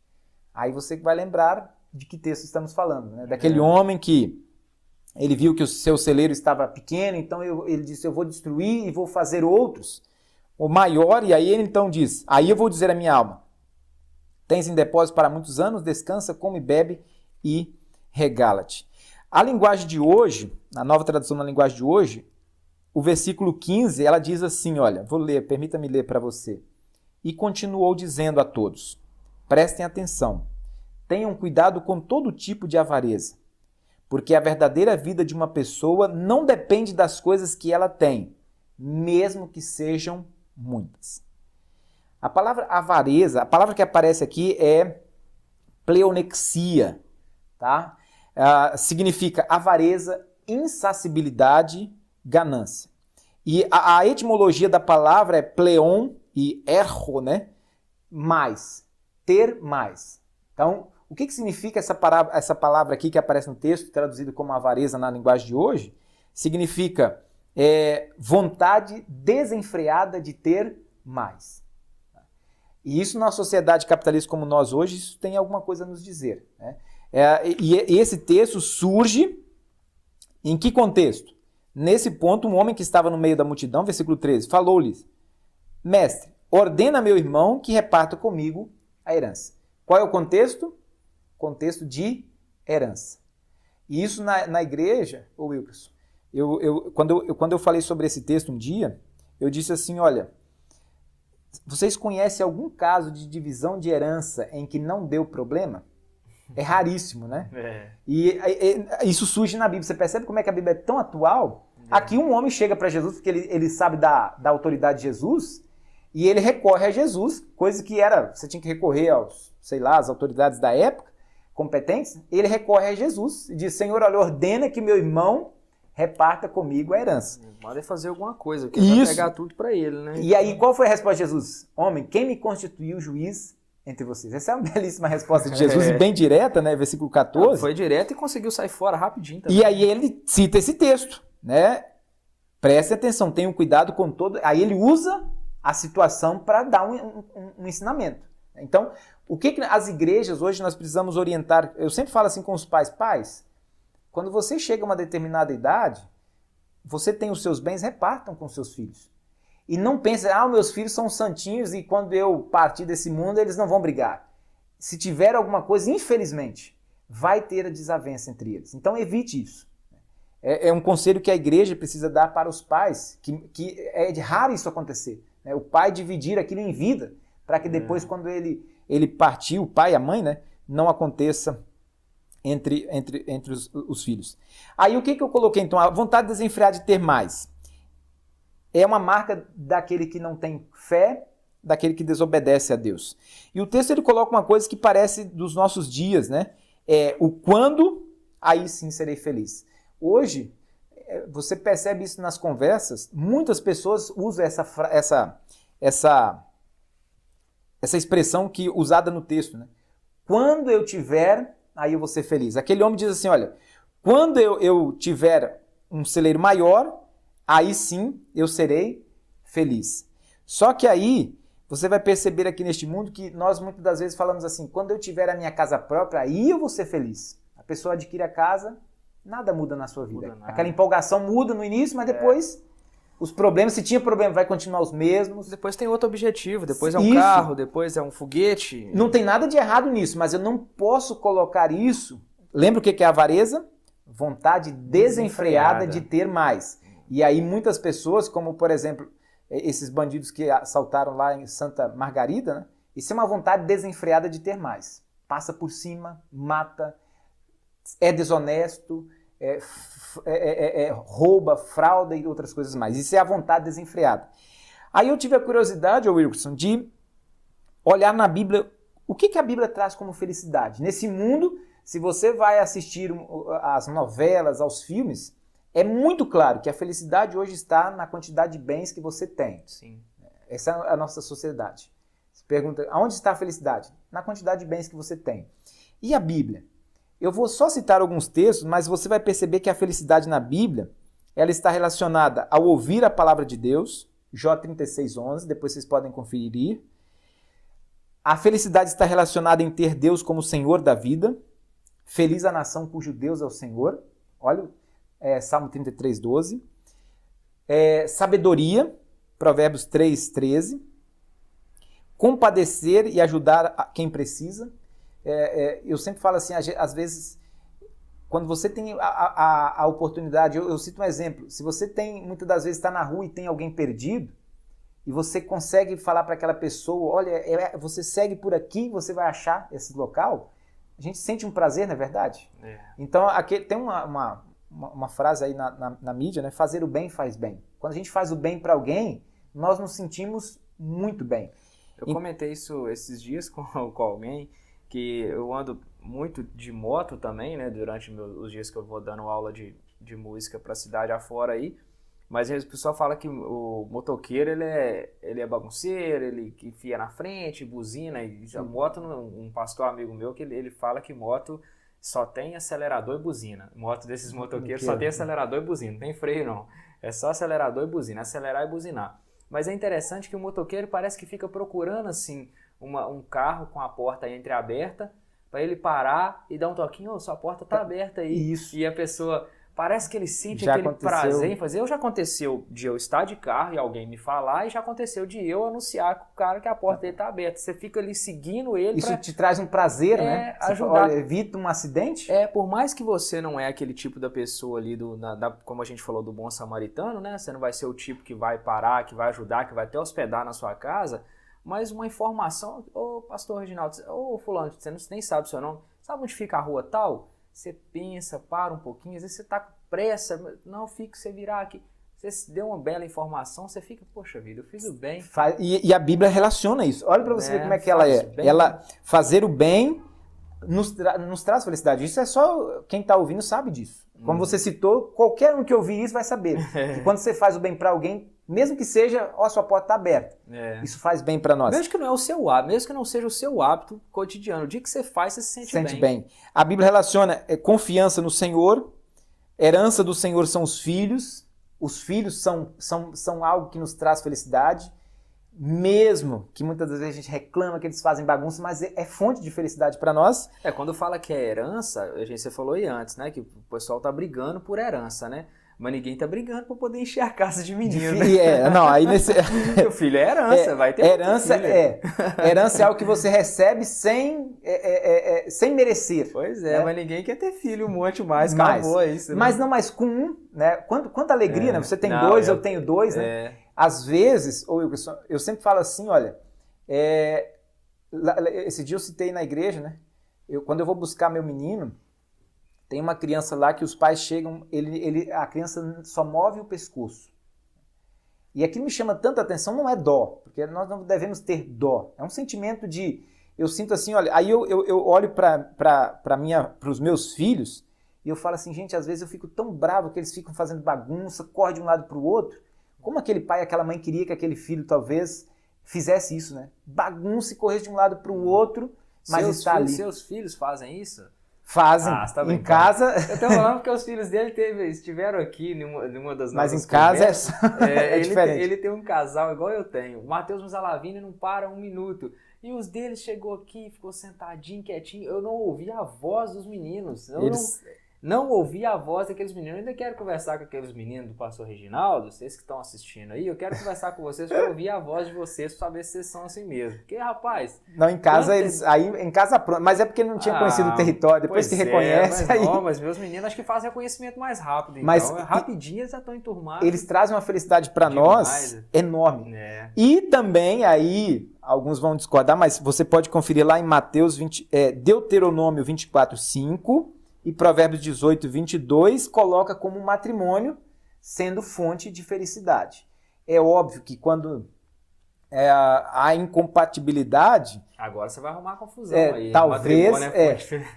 Aí você vai lembrar de que texto estamos falando, né? Daquele homem que ele viu que o seu celeiro estava pequeno, então ele disse, eu vou destruir e vou fazer outros, o maior, e aí ele então diz, aí eu vou dizer à minha alma, tens em depósito para muitos anos, descansa, come, bebe e regala-te. A linguagem de hoje, na nova tradução da linguagem de hoje, o versículo 15, ela diz assim, olha, vou ler, permita-me ler para você. E continuou dizendo a todos, prestem atenção, tenham cuidado com todo tipo de avareza, porque a verdadeira vida de uma pessoa não depende das coisas que ela tem, mesmo que sejam muitas. A palavra avareza, a palavra que aparece aqui é pleonexia, tá? Significa avareza, insacibilidade, ganância. E a etimologia da palavra é pleon e erro, né? Mais, ter mais. Então, o que significa essa palavra aqui que aparece no texto, traduzido como avareza na linguagem de hoje? Significa vontade desenfreada de ter mais. E isso na sociedade capitalista como nós hoje, isso tem alguma coisa a nos dizer, né? E esse texto surge em que contexto? Nesse ponto, um homem que estava no meio da multidão, versículo 13, falou-lhes, mestre, ordena meu irmão que reparta comigo a herança. Qual é o contexto? Contexto de herança. E isso na igreja, Wilkerson, quando eu falei sobre esse texto um dia, eu disse assim, olha, vocês conhecem algum caso de divisão de herança em que não deu problema? É raríssimo, né? E isso surge na Bíblia. Você percebe como é que a Bíblia é tão atual? Aqui um homem chega para Jesus, porque ele sabe da autoridade de Jesus, e ele recorre a Jesus, coisa que você tinha que recorrer às autoridades da época, competentes. Ele recorre a Jesus e diz, Senhor, olha, ordena que meu irmão reparta comigo a herança. Pode fazer alguma coisa, porque vai pegar tudo para ele, né? E aí, qual foi a resposta de Jesus? Homem, quem me constituiu juiz entre vocês? Essa é uma belíssima resposta de Jesus, e bem direta, né? Versículo 14. Foi direto e conseguiu sair fora rapidinho também. E aí ele cita esse texto, né? Prestem atenção, tenham cuidado com todo... Aí ele usa a situação para dar um ensinamento. Então, o que as igrejas hoje nós precisamos orientar? Eu sempre falo assim com os pais, quando você chega a uma determinada idade, você tem os seus bens, repartam com seus filhos. E não pense, meus filhos são santinhos e quando eu partir desse mundo eles não vão brigar. Se tiver alguma coisa, infelizmente, vai ter a desavença entre eles. Então evite isso. É um conselho que a igreja precisa dar para os pais, que é raro isso acontecer. Né? O pai dividir aquilo em vida, para que depois, quando ele partir, o pai e a mãe, né, não aconteça entre os filhos. Aí o que eu coloquei então? A vontade desenfreada de ter mais. É uma marca daquele que não tem fé, daquele que desobedece a Deus. E o texto ele coloca uma coisa que parece dos nossos dias, né? O quando, aí sim serei feliz. Hoje, você percebe isso nas conversas, muitas pessoas usam essa expressão usada no texto, né? Quando eu tiver, aí eu vou ser feliz. Aquele homem diz assim, olha, quando eu tiver um celeiro maior, aí sim eu serei feliz. Só que aí você vai perceber aqui neste mundo que nós muitas das vezes falamos assim, quando eu tiver a minha casa própria, aí eu vou ser feliz. A pessoa adquire a casa, nada muda na sua vida. Aquela empolgação muda no início, mas depois os problemas, se tinha problema, vai continuar os mesmos. Depois tem outro objetivo, depois é um carro, depois é um foguete. Não tem nada de errado nisso, mas eu não posso colocar isso... Lembra o que é avareza? Vontade desenfreada de ter mais. E aí muitas pessoas, como por exemplo, esses bandidos que assaltaram lá em Santa Margarida, né? Isso é uma vontade desenfreada de ter mais. Passa por cima, mata, é desonesto, rouba, frauda e outras coisas mais. Isso é a vontade desenfreada. Aí eu tive a curiosidade, Wilkerson, de olhar na Bíblia, o que a Bíblia traz como felicidade? Nesse mundo, se você vai assistir às novelas, aos filmes, é muito claro que a felicidade hoje está na quantidade de bens que você tem. Sim. Essa é a nossa sociedade. Você pergunta, aonde está a felicidade? Na quantidade de bens que você tem. E a Bíblia? Eu vou só citar alguns textos, mas você vai perceber que a felicidade na Bíblia, ela está relacionada ao ouvir a palavra de Deus, Jó 36:11, depois vocês podem conferir. A felicidade está relacionada em ter Deus como Senhor da vida. Feliz a nação cujo Deus é o Senhor. Olha, Salmo 33:12. Sabedoria, Provérbios 3:13. Compadecer e ajudar quem precisa. Eu sempre falo assim, às vezes, quando você tem a oportunidade, eu cito um exemplo, se você muitas das vezes está na rua e tem alguém perdido, e você consegue falar para aquela pessoa, olha, você segue por aqui, você vai achar esse local, a gente sente um prazer, não é verdade? Então, aqui, tem uma frase aí na mídia, né? Fazer o bem faz bem. Quando a gente faz o bem para alguém, nós nos sentimos muito bem. Eu comentei isso esses dias com alguém, que eu ando muito de moto também, né, durante os dias que eu vou dando aula de música para a cidade afora aí, mas o pessoal fala que o motoqueiro, ele é bagunceiro, ele enfia na frente, buzina, e a moto, um pastor amigo meu, que ele fala que moto só tem acelerador e buzina. Moto desses motoqueiros só tem acelerador e buzina, não tem freio não, é só acelerador e buzina, acelerar e buzinar. Mas é interessante que o motoqueiro parece que fica procurando assim, um carro com a porta entreaberta, para ele parar e dar um toquinho, sua porta está aberta aí. Isso. E a pessoa, parece que ele sente aquele prazer em fazer. Já aconteceu de eu estar de carro e alguém me falar, e já aconteceu de eu anunciar com o cara que a porta dele está aberta. Você fica ali seguindo ele. Isso te traz um prazer, né? Ajudar. Olha, evita um acidente. Por mais que você não é aquele tipo da pessoa ali, como a gente falou, do bom samaritano, né? Você não vai ser o tipo que vai parar, que vai ajudar, que vai até hospedar na sua casa. Mas uma informação, pastor Reginaldo, fulano, você nem sabe o seu nome, sabe onde fica a rua tal? Você pensa, para um pouquinho, às vezes você está com pressa, não, fica, você virar aqui, você deu uma bela informação, você fica, poxa vida, eu fiz o bem. E a Bíblia relaciona isso, olha para você ver como é que ela é. Bem. Ela, fazer o bem nos traz felicidade, isso é só quem está ouvindo sabe disso. Como você citou, qualquer um que ouvir isso vai saber, que quando você faz o bem para alguém, mesmo que seja, a sua porta está aberta. Isso faz bem para nós. Mesmo que não é o seu hábito, mesmo que não seja o seu hábito cotidiano, o dia que você faz, você se sente bem. A Bíblia relaciona confiança no Senhor, herança do Senhor são os filhos são algo que nos traz felicidade, mesmo que muitas vezes a gente reclama que eles fazem bagunça, mas é fonte de felicidade para nós. Quando fala que é herança, você falou aí antes, né, que o pessoal tá brigando por herança, né? Mas ninguém tá brigando para poder encher a casa de menino. Não, aí nesse... Meu filho é herança, vai ter herança herança é algo que você recebe sem merecer. Pois é, mas ninguém quer ter filho um monte mais, acabou isso. Mas não, mas com um, né? Quanta alegria, né? Você tem dois, eu tenho dois, né? Às vezes, eu sempre falo assim, olha, esse dia eu citei na igreja, né? Quando eu vou buscar meu menino, tem uma criança lá que os pais chegam, a criança só move o pescoço. E aquilo me chama tanta atenção, não é dó, porque nós não devemos ter dó. É um sentimento eu sinto assim, olha, aí eu olho para os meus filhos e eu falo assim, gente, às vezes eu fico tão bravo que eles ficam fazendo bagunça, correm de um lado para o outro. Como aquele pai, aquela mãe queria que aquele filho talvez fizesse isso, né? Bagunça e correr de um lado para o outro, mas está ali. Seus filhos fazem isso? Fazem. Tá bem, em casa. Eu tô falando porque os filhos dele estiveram aqui numa das nossas Mas em casa é diferente. Ele tem um casal igual eu tenho. O Matheus Musalavini não para um minuto. E os deles chegou aqui, ficou sentadinho, quietinho. Eu não ouvi a voz dos meninos. Não ouvi a voz daqueles meninos. Eu ainda quero conversar com aqueles meninos do pastor Reginaldo, vocês que estão assistindo aí. Eu quero conversar com vocês para ouvir a voz de vocês, para saber se vocês são assim mesmo. Porque, rapaz... Não, em casa em casa pronto. Mas é porque não tinha conhecido o território. Depois que reconhece... Mas meus meninos acho que fazem reconhecimento mais rápido. Então, mas rapidinho eles já estão enturmados. Eles trazem uma felicidade para nós enorme. E também aí... Alguns vão discordar, mas você pode conferir lá em Deuteronômio 24:5 e Provérbios 18:22 coloca como matrimônio sendo fonte de felicidade. É óbvio que quando a incompatibilidade... Agora você vai arrumar confusão aí. Talvez,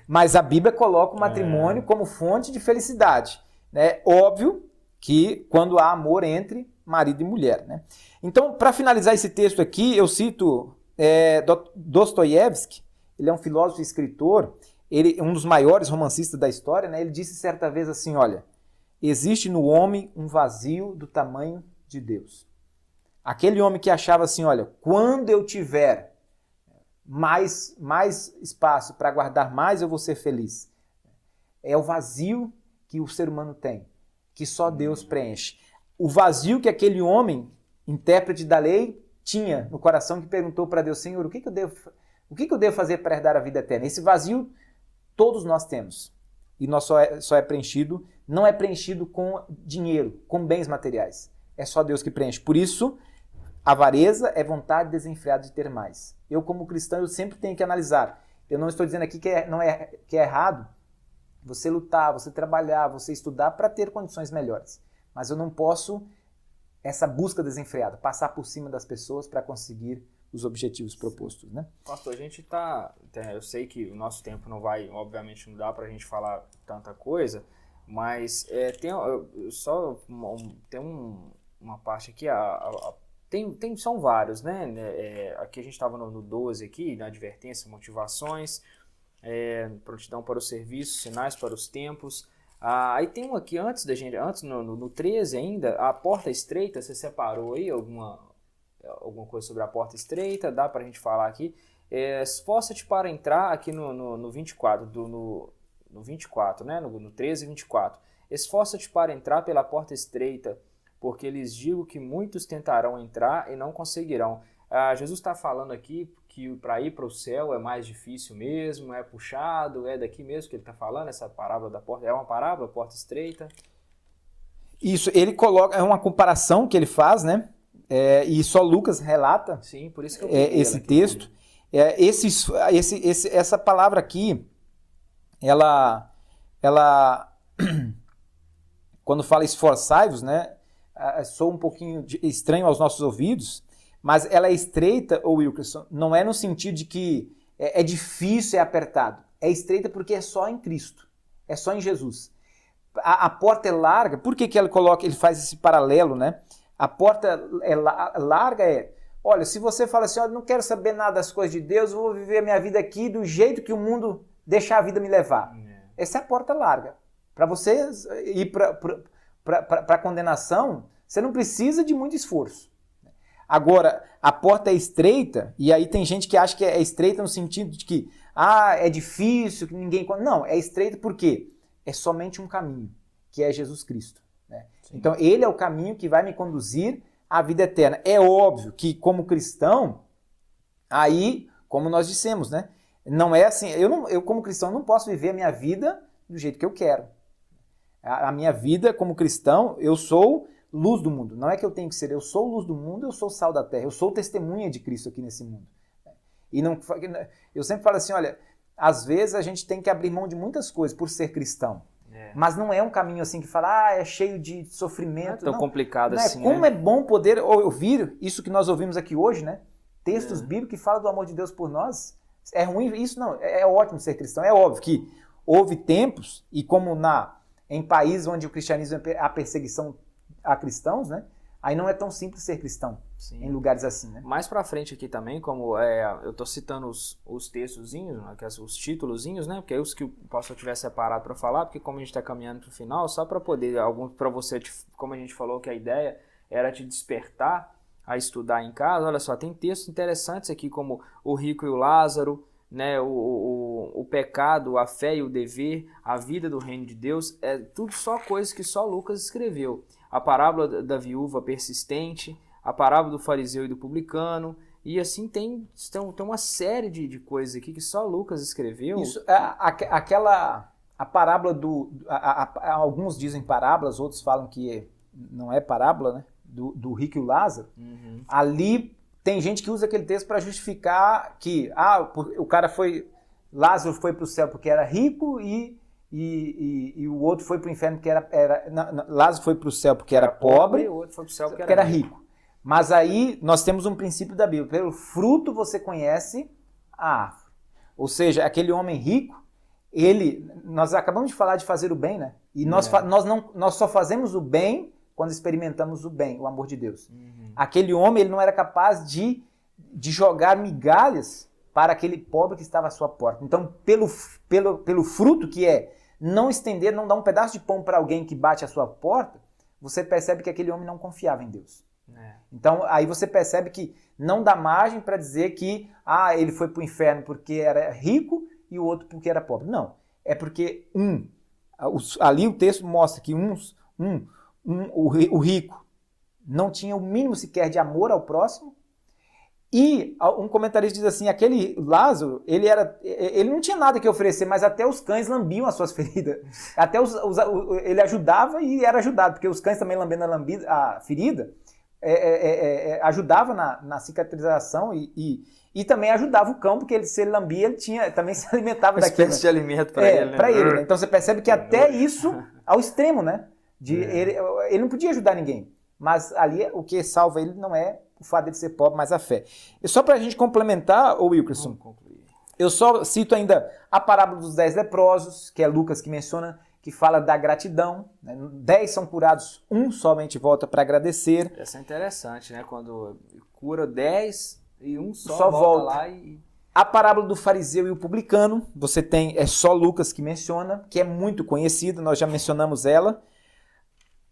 mas a Bíblia coloca o matrimônio como fonte de felicidade. Né? Óbvio que quando há amor entre marido e mulher. Né? Então, para finalizar esse texto aqui, eu cito Dostoiévski. Ele é um filósofo e escritor, um dos maiores romancistas da história. Né? Ele disse certa vez assim, olha, existe no homem um vazio do tamanho de Deus. Aquele homem que achava assim, olha, quando eu tiver mais espaço para guardar mais, eu vou ser feliz. É o vazio que o ser humano tem, que só Deus preenche. O vazio que aquele homem, intérprete da lei, tinha no coração, que perguntou para Deus, Senhor, o que eu devo fazer para herdar a vida eterna? Esse vazio todos nós temos. E nós só é preenchido, não é preenchido com dinheiro, com bens materiais. É só Deus que preenche. Por isso, avareza é vontade desenfreada de ter mais. Eu, como cristão, eu sempre tenho que analisar. Eu não estou dizendo aqui que é errado você lutar, você trabalhar, você estudar para ter condições melhores. Mas eu não posso, essa busca desenfreada, passar por cima das pessoas para conseguir os objetivos propostos. Né? Pastor, a gente eu sei que o nosso tempo não vai, obviamente não dá para a gente falar tanta coisa, mas tem uma parte aqui, são vários, né? Aqui a gente estava no 12 aqui, na advertência, motivações, prontidão para o serviço, sinais para os tempos. Aí tem um aqui antes no 13 ainda, a porta estreita. Você separou aí alguma coisa sobre a porta estreita? Dá para a gente falar aqui. Esforça-te para entrar aqui no 24, no 24, né? No 13 e 24. Esforça-te para entrar pela porta estreita, porque lhes digo que muitos tentarão entrar e não conseguirão. Jesus está falando aqui que para ir para o céu é mais difícil mesmo, é puxado, é daqui mesmo que ele está falando, essa parábola da porta, é uma parábola, porta estreita? Isso, ele coloca, é uma comparação que ele faz, né? E só Lucas relata. Sim, por isso que eu esse texto. Essa palavra aqui, ela quando fala esforçai-vos, né? Soa um pouquinho estranho aos nossos ouvidos, mas ela é estreita, Wilkerson, não é no sentido de que é difícil, é apertado. É estreita porque é só em Cristo, é só em Jesus. A porta é larga, por que ele faz esse paralelo, né? A porta larga olha, se você fala assim, olha, não quero saber nada das coisas de Deus, eu vou viver a minha vida aqui do jeito que o mundo deixar a vida me levar. Essa é a porta larga. Para você ir para a condenação, você não precisa de muito esforço. Agora, a porta é estreita, e aí tem gente que acha que é estreita no sentido de que é difícil, que ninguém... Não, é estreita porque é somente um caminho, que é Jesus Cristo. Né? Então, ele é o caminho que vai me conduzir à vida eterna. É óbvio que, como cristão, aí, como nós dissemos, né? Não é assim, eu como cristão não posso viver a minha vida do jeito que eu quero. A minha vida como cristão, eu sou luz do mundo. Não é que eu tenho que ser, eu sou luz do mundo, eu sou sal da terra, eu sou testemunha de Cristo aqui nesse mundo. E eu sempre falo assim, olha, às vezes a gente tem que abrir mão de muitas coisas por ser cristão. Mas não é um caminho assim que fala, é cheio de sofrimento. Não é tão complicado assim. Como né? é bom poder ouvir isso que nós ouvimos aqui hoje, né? Textos bíblicos que falam do amor de Deus por nós. É ruim isso? Não, é ótimo ser cristão. É óbvio que houve tempos, e como em países onde o cristianismo há perseguição a cristãos, né? Aí não é tão simples ser cristão. Sim. Em lugares assim, né? Mais pra frente aqui também, como eu estou citando os textozinhos, né, os títulozinhos, né? Porque é os que o pastor tiver separado para falar, porque como a gente está caminhando para o final, só para poder, para você, como a gente falou que a ideia era te despertar a estudar em casa, olha só, tem textos interessantes aqui como o rico e o Lázaro, né, o pecado, a fé e o dever, a vida do reino de Deus, é tudo só coisas que só Lucas escreveu. A parábola da viúva persistente, a parábola do fariseu e do publicano, e assim tem uma série de coisas aqui que só Lucas escreveu. Isso, a parábola alguns dizem parábolas, outros falam que não é parábola, né, do rico e o Lázaro. Ali tem gente que usa aquele texto para justificar que o cara Lázaro foi para o céu porque era rico e o outro foi para o inferno porque Lázaro foi para o céu porque era pobre, e o outro foi para o céu porque era rico. Mas aí nós temos um princípio da Bíblia. Pelo fruto você conhece a árvore. Ou seja, aquele homem rico, nós acabamos de falar de fazer o bem, né? E nós só fazemos o bem quando experimentamos o bem, o amor de Deus. Aquele homem, ele não era capaz de jogar migalhas para aquele pobre que estava à sua porta. Então, pelo fruto que é não estender, não dar um pedaço de pão para alguém que bate à sua porta, você percebe que aquele homem não confiava em Deus. Então, aí você percebe que não dá margem para dizer que ele foi para o inferno porque era rico e o outro porque era pobre. Não, é porque ali o texto mostra que o rico não tinha o mínimo sequer de amor ao próximo, e um comentarista diz assim, aquele Lázaro, ele não tinha nada que oferecer, mas até os cães lambiam as suas feridas. Até ele ajudava e era ajudado, porque os cães também lambendo a ferida, ajudava na cicatrização e também ajudava o cão, porque se ele lambia, ele também se alimentava daquilo. Uma espécie de alimento para ele, né? Para ele, né? Então você percebe que até isso, ao extremo, né? Ele não podia ajudar ninguém. Mas ali o que salva ele não é o fato de ser pobre, mas a fé. E só para a gente complementar, Wilkerson, eu só cito ainda a parábola dos 10 leprosos, que é Lucas que menciona, que fala da gratidão. Né? 10 são curados, um somente volta para agradecer. Essa é interessante, né? Quando cura 10 e um só volta lá e... A parábola do fariseu e o publicano, é só Lucas que menciona, que é muito conhecida, nós já mencionamos ela.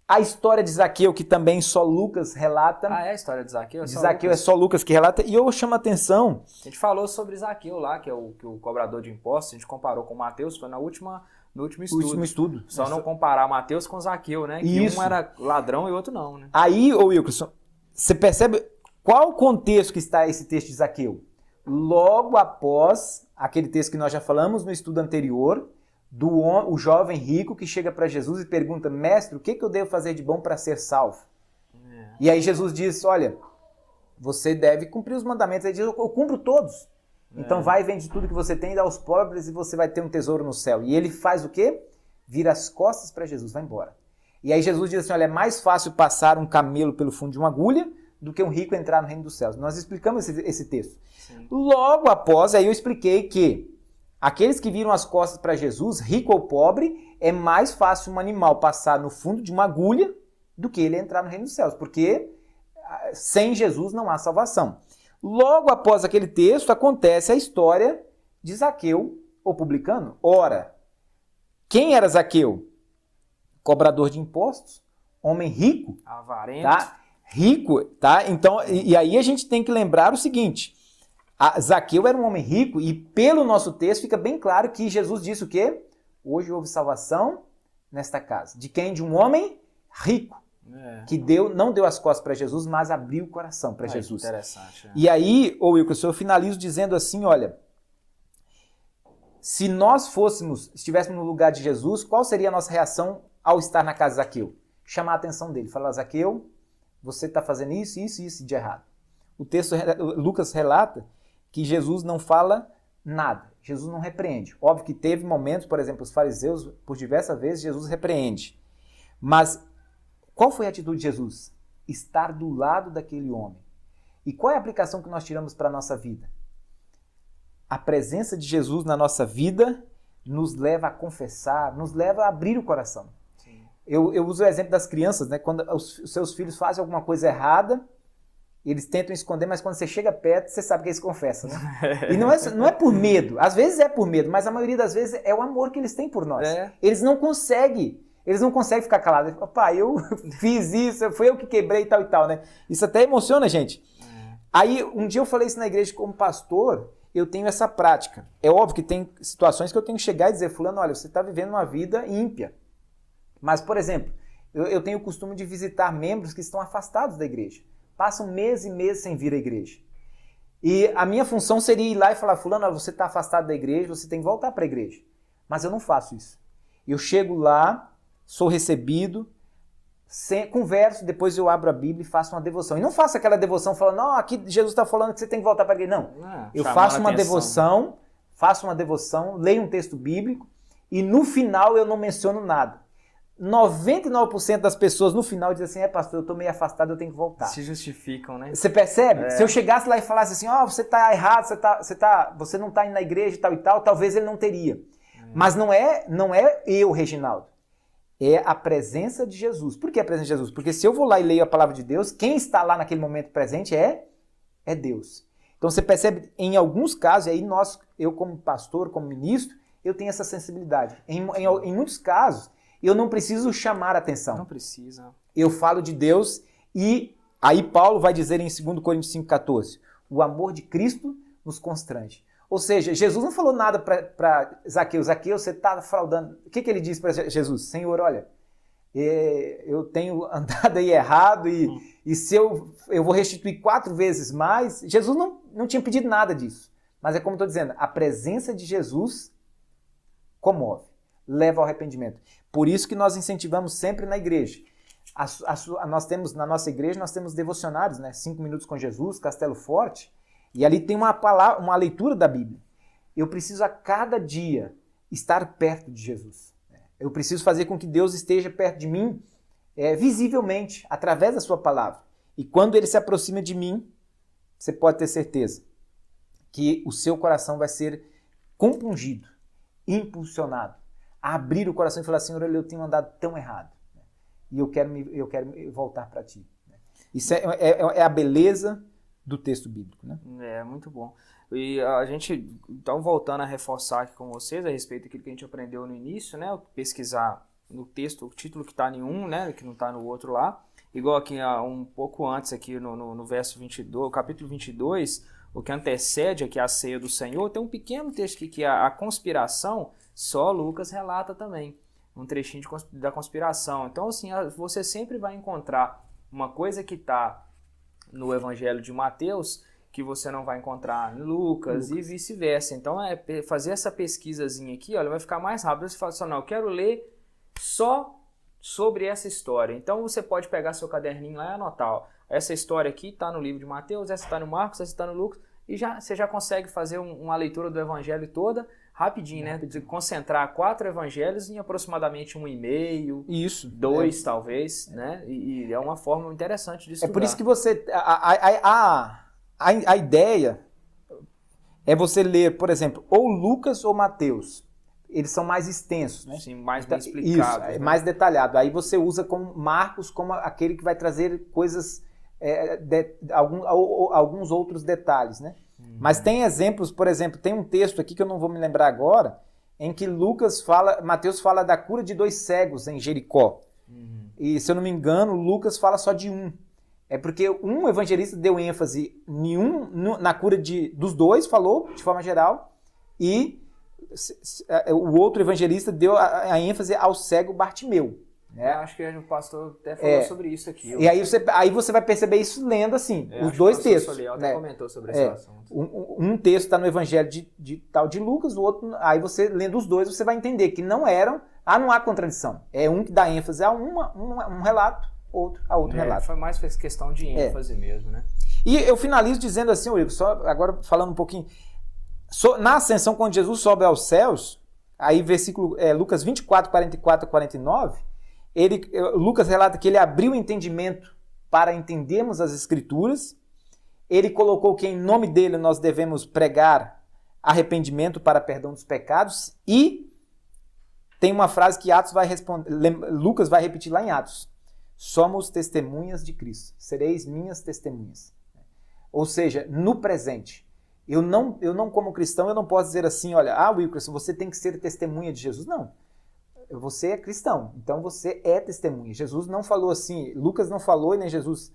A história de Zaqueu, que também só Lucas relata. É a história de Zaqueu? Zaqueu é só Lucas que relata. E eu chamo a atenção... A gente falou sobre Zaqueu lá, que é o cobrador de impostos. A gente comparou com Mateus, foi no último estudo. O último estudo. Só não comparar Mateus com Zaqueu, né? Que um era ladrão e o outro não, né? Aí, Wilkerson, você percebe qual o contexto que está esse texto de Zaqueu? Logo após aquele texto que nós já falamos no estudo anterior... o jovem rico que chega para Jesus e pergunta, mestre, o que eu devo fazer de bom para ser salvo? E aí Jesus diz, olha, você deve cumprir os mandamentos. Ele diz, eu cumpro todos. Então vai e vende tudo que você tem e dá aos pobres e você vai ter um tesouro no céu. E ele faz o quê? Vira as costas para Jesus, vai embora. E aí Jesus diz assim, olha, é mais fácil passar um camelo pelo fundo de uma agulha do que um rico entrar no reino dos céus. Nós explicamos esse texto. Sim. Logo após, aí eu expliquei que aqueles que viram as costas para Jesus, rico ou pobre, é mais fácil um animal passar no fundo de uma agulha do que ele entrar no reino dos céus, porque sem Jesus não há salvação. Logo após aquele texto, acontece a história de Zaqueu, o publicano. Ora, quem era Zaqueu? Cobrador de impostos, homem rico. Avarento. Tá? Rico, tá? Então, e aí a gente tem que lembrar o seguinte... Zaqueu era um homem rico e pelo nosso texto fica bem claro que Jesus disse o quê? Hoje houve salvação nesta casa. De quem? De um homem rico. Que não deu as costas para Jesus, mas abriu o coração para Jesus. Interessante. E aí, Wilkerson, eu finalizo dizendo assim, olha, se nós estivéssemos no lugar de Jesus, qual seria a nossa reação ao estar na casa de Zaqueu? Chamar a atenção dele, falar, Zaqueu, você está fazendo isso, isso e isso de errado. O texto, Lucas relata que Jesus não fala nada, Jesus não repreende. Óbvio que teve momentos, por exemplo, os fariseus, por diversas vezes, Jesus repreende. Mas qual foi a atitude de Jesus? Estar do lado daquele homem. E qual é a aplicação que nós tiramos para a nossa vida? A presença de Jesus na nossa vida nos leva a confessar, nos leva a abrir o coração. Eu uso o exemplo das crianças, né? Quando os seus filhos fazem alguma coisa errada, eles tentam esconder, mas quando você chega perto, você sabe que eles confessam, né? E não é por medo. Às vezes é por medo, mas a maioria das vezes é o amor que eles têm por nós. Eles não conseguem ficar calados. Pai, eu fiz isso, foi eu que quebrei e tal, né? Isso até emociona a gente. Aí, um dia eu falei isso na igreja como pastor, eu tenho essa prática. É óbvio que tem situações que eu tenho que chegar e dizer, fulano, olha, você está vivendo uma vida ímpia. Mas, por exemplo, eu tenho o costume de visitar membros que estão afastados da igreja. Passam meses e meses sem vir à igreja. E a minha função seria ir lá e falar, fulano, você está afastado da igreja, você tem que voltar para a igreja. Mas eu não faço isso. Eu chego lá, sou recebido, converso, depois eu abro a Bíblia e faço uma devoção. E não faço aquela devoção falando, não, aqui Jesus está falando que você tem que voltar para a igreja. Não, eu faço uma devoção, leio um texto bíblico e no final eu não menciono nada. 99% das pessoas no final dizem assim, pastor, eu tô meio afastado, eu tenho que voltar. Se justificam, né? Você percebe? Se eu chegasse lá e falasse assim, você tá errado, você não tá indo na igreja e tal, talvez ele não teria. Mas não é eu, Reginaldo. É a presença de Jesus. Por que a presença de Jesus? Porque se eu vou lá e leio a palavra de Deus, quem está lá naquele momento presente é Deus. Então você percebe, em alguns casos, e aí eu como pastor, como ministro, eu tenho essa sensibilidade. Em muitos casos, eu não preciso chamar a atenção. Não precisa. Eu falo de Deus e aí Paulo vai dizer em 2 Coríntios 5,14, o amor de Cristo nos constrange. Ou seja, Jesus não falou nada para Zaqueu. Zaqueu, você está fraudando. O que ele disse para Jesus? Senhor, olha, eu tenho andado aí errado e se eu vou restituir 4 vezes mais. Jesus não tinha pedido nada disso. Mas é como eu estou dizendo, a presença de Jesus comove, leva ao arrependimento. Por isso que nós incentivamos sempre na igreja. Na nossa igreja nós temos devocionários, né? 5 minutos com Jesus, Castelo Forte. E ali tem uma leitura da Bíblia. Eu preciso a cada dia estar perto de Jesus. Eu preciso fazer com que Deus esteja perto de mim visivelmente, através da sua palavra. E quando ele se aproxima de mim, você pode ter certeza que o seu coração vai ser compungido, impulsionado, a abrir o coração e falar, Senhor, eu tenho andado tão errado. E eu quero voltar para ti. Isso é a beleza do texto bíblico, né? É, muito bom. E a gente, então, voltando a reforçar aqui com vocês a respeito daquilo que a gente aprendeu no início, né? Pesquisar no texto, o título que está em um, né? Que não está no outro lá. Igual aqui, um pouco antes, aqui no verso 22, capítulo 22, o que antecede aqui a ceia do Senhor, tem um pequeno texto aqui que a conspiração, só Lucas relata também. Um trechinho da conspiração. Então, assim, você sempre vai encontrar uma coisa que está no Evangelho de Mateus que você não vai encontrar em Lucas e vice-versa. Então, fazer essa pesquisazinha aqui, olha, vai ficar mais rápido. Você fala assim, não, eu quero ler só sobre essa história. Então, você pode pegar seu caderninho lá e anotar, ó, essa história aqui está no livro de Mateus, essa está no Marcos, essa está no Lucas, e você já consegue fazer uma leitura do Evangelho toda rapidinho, né? De concentrar 4 evangelhos em aproximadamente 1,5. Isso. 2, talvez, né? E é uma forma interessante de estudar. É por isso que você... A ideia é você ler, por exemplo, ou Lucas ou Mateus. Eles são mais extensos, né? Sim, mais bem explicados. Isso, mais detalhado. Aí você usa como Marcos como aquele que vai trazer coisas, alguns outros detalhes, né? Mas tem exemplos, por exemplo, tem um texto aqui que eu não vou me lembrar agora, em que Mateus fala da cura de 2 cegos em Jericó. E, se eu não me engano, Lucas fala só de um. É porque um evangelista deu ênfase na cura dos 2, falou de forma geral, e o outro evangelista deu a ênfase ao cego Bartimeu. Acho que o pastor até falou sobre isso aqui. E aí você vai perceber isso lendo assim, os 2 textos. O até comentou sobre esse assunto. Um texto está no Evangelho de Lucas, o outro, aí você lendo os 2, você vai entender que não há contradição. É um que dá ênfase a um relato, outro a outro relato. Foi mais questão de ênfase mesmo, né? E eu finalizo dizendo assim, Eurico, só agora falando um pouquinho, na ascensão, quando Jesus sobe aos céus, aí versículo Lucas 24, 44 a 49, Lucas relata que ele abriu o entendimento para entendermos as Escrituras. Ele colocou que em nome dele nós devemos pregar arrependimento para perdão dos pecados. E tem uma frase que Lucas vai repetir lá em Atos. Somos testemunhas de Cristo. Sereis minhas testemunhas. Ou seja, no presente. Eu não como cristão, eu não posso dizer assim, olha, Wilkerson, você tem que ser testemunha de Jesus. Não. Você é cristão, então você é testemunha. Jesus não falou assim, Lucas não falou, e nem Jesus,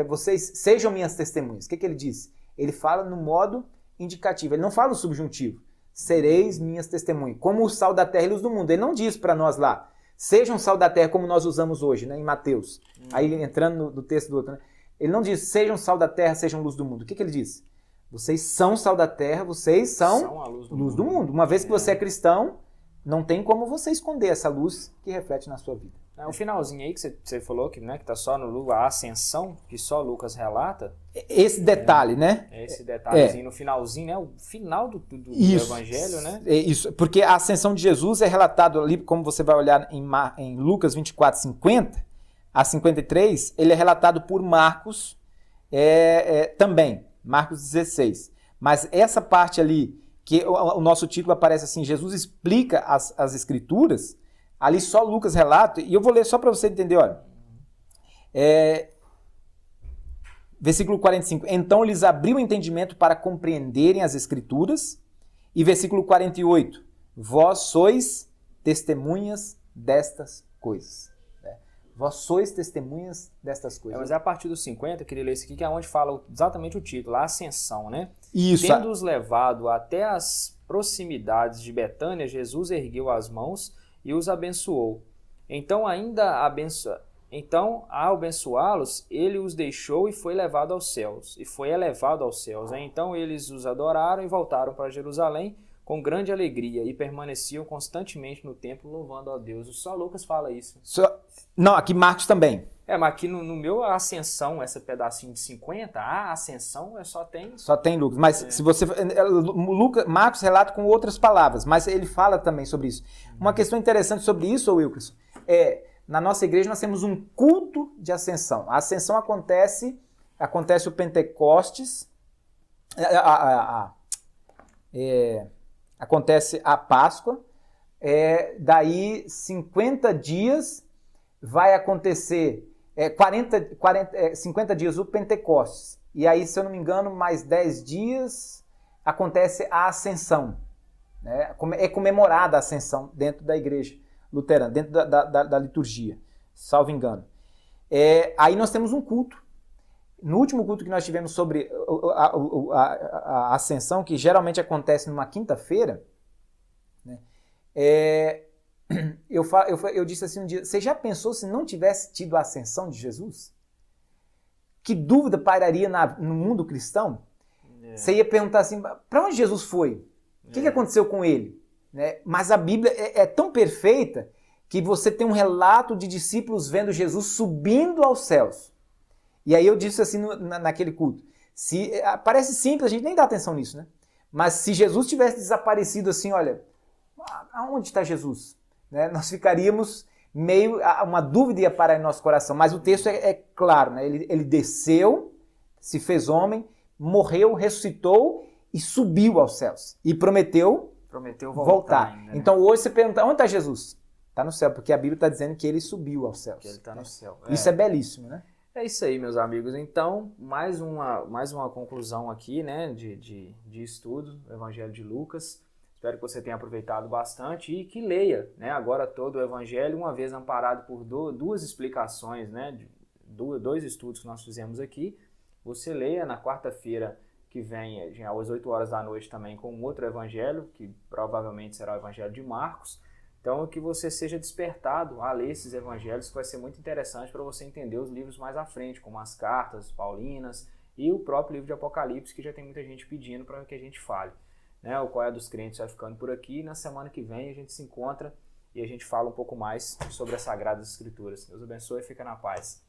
vocês sejam minhas testemunhas. O que ele disse? Ele fala no modo indicativo, ele não fala o subjuntivo. Sereis minhas testemunhas. Como o sal da terra e luz do mundo. Ele não diz para nós lá, sejam sal da terra como nós usamos hoje, né, em Mateus. Aí entrando no texto do outro, né? Ele não diz, sejam sal da terra, sejam luz do mundo. O que ele diz? Vocês são sal da terra, vocês são a luz do mundo. Uma vez que você é cristão, não tem como você esconder essa luz que reflete na sua vida. O finalzinho aí que você falou que, né, que tá só no Lucas, a ascensão, que só Lucas relata. Esse detalhe, né? Esse detalhezinho no finalzinho, né? O final do evangelho, né? Isso, porque a ascensão de Jesus é relatado ali, como você vai olhar em Lucas 24, 50 a 53, ele é relatado por Marcos também, Marcos 16. Mas essa parte ali, que o nosso título aparece assim, Jesus explica as escrituras, ali só Lucas relata, e eu vou ler só para você entender, olha. Versículo 45. Então lhes abriu o entendimento para compreenderem as escrituras. E versículo 48. Vós sois testemunhas destas coisas. Vós sois testemunhas destas coisas. Mas é a partir dos 50, eu queria ler isso aqui, que é onde fala exatamente o título, a ascensão, né? Isso. Tendo-os levado até as proximidades de Betânia, Jesus ergueu as mãos e os abençoou. Então, a abençoá-los, ele os deixou e foi levado aos céus. E foi elevado aos céus. Então, eles os adoraram e voltaram para Jerusalém com grande alegria e permaneciam constantemente no templo louvando a Deus. Só Lucas fala isso. Não, aqui Marcos também. Mas aqui no meu, a ascensão, esse pedacinho de 50, a ascensão só tem... Só tem Lucas. Mas se você... Marcos relata com outras palavras, mas ele fala também sobre isso. Uma questão interessante sobre isso, Wilkerson, na nossa igreja nós temos um culto de ascensão. A ascensão acontece o Pentecostes, acontece a Páscoa, daí 50 dias vai acontecer... 50 dias o Pentecostes. E aí, se eu não me engano, mais 10 dias acontece a Ascensão. Né? É comemorada a Ascensão dentro da igreja luterana, dentro da liturgia, salvo engano. Aí nós temos um culto. No último culto que nós tivemos sobre a Ascensão, que geralmente acontece numa quinta-feira, né? Eu disse assim um dia, você já pensou se não tivesse tido a ascensão de Jesus? Que dúvida pairaria no mundo cristão? Você ia perguntar assim, para onde Jesus foi? O que aconteceu com ele? Né? Mas a Bíblia é tão perfeita que você tem um relato de discípulos vendo Jesus subindo aos céus. E aí eu disse assim naquele culto, parece simples, a gente nem dá atenção nisso, né? Mas se Jesus tivesse desaparecido assim, olha, aonde está Jesus? Né? Nós ficaríamos uma dúvida ia parar em nosso coração, mas o texto é claro, né? Ele desceu, se fez homem, morreu, ressuscitou e subiu aos céus. E prometeu voltar. Ainda, né? Então hoje você pergunta, onde está Jesus? Está no céu, porque a Bíblia está dizendo que ele subiu aos céus. Que ele está no céu. Isso é belíssimo, né? É isso aí, meus amigos. Então, mais uma conclusão aqui, né, de estudo do Evangelho de Lucas. Espero que você tenha aproveitado bastante e que leia, né, agora todo o Evangelho, uma vez amparado por duas explicações, né, dois estudos que nós fizemos aqui. Você leia na quarta-feira que vem, às 8 horas da noite também, com um outro Evangelho, que provavelmente será o Evangelho de Marcos. Então, que você seja despertado a ler esses Evangelhos, que vai ser muito interessante para você entender os livros mais à frente, como as cartas paulinas e o próprio livro de Apocalipse, que já tem muita gente pedindo para que a gente fale. Né, o Qual é dos Crentes vai ficando por aqui. Na semana que vem a gente se encontra e a gente fala um pouco mais sobre as Sagradas Escrituras. Deus abençoe e fica na paz.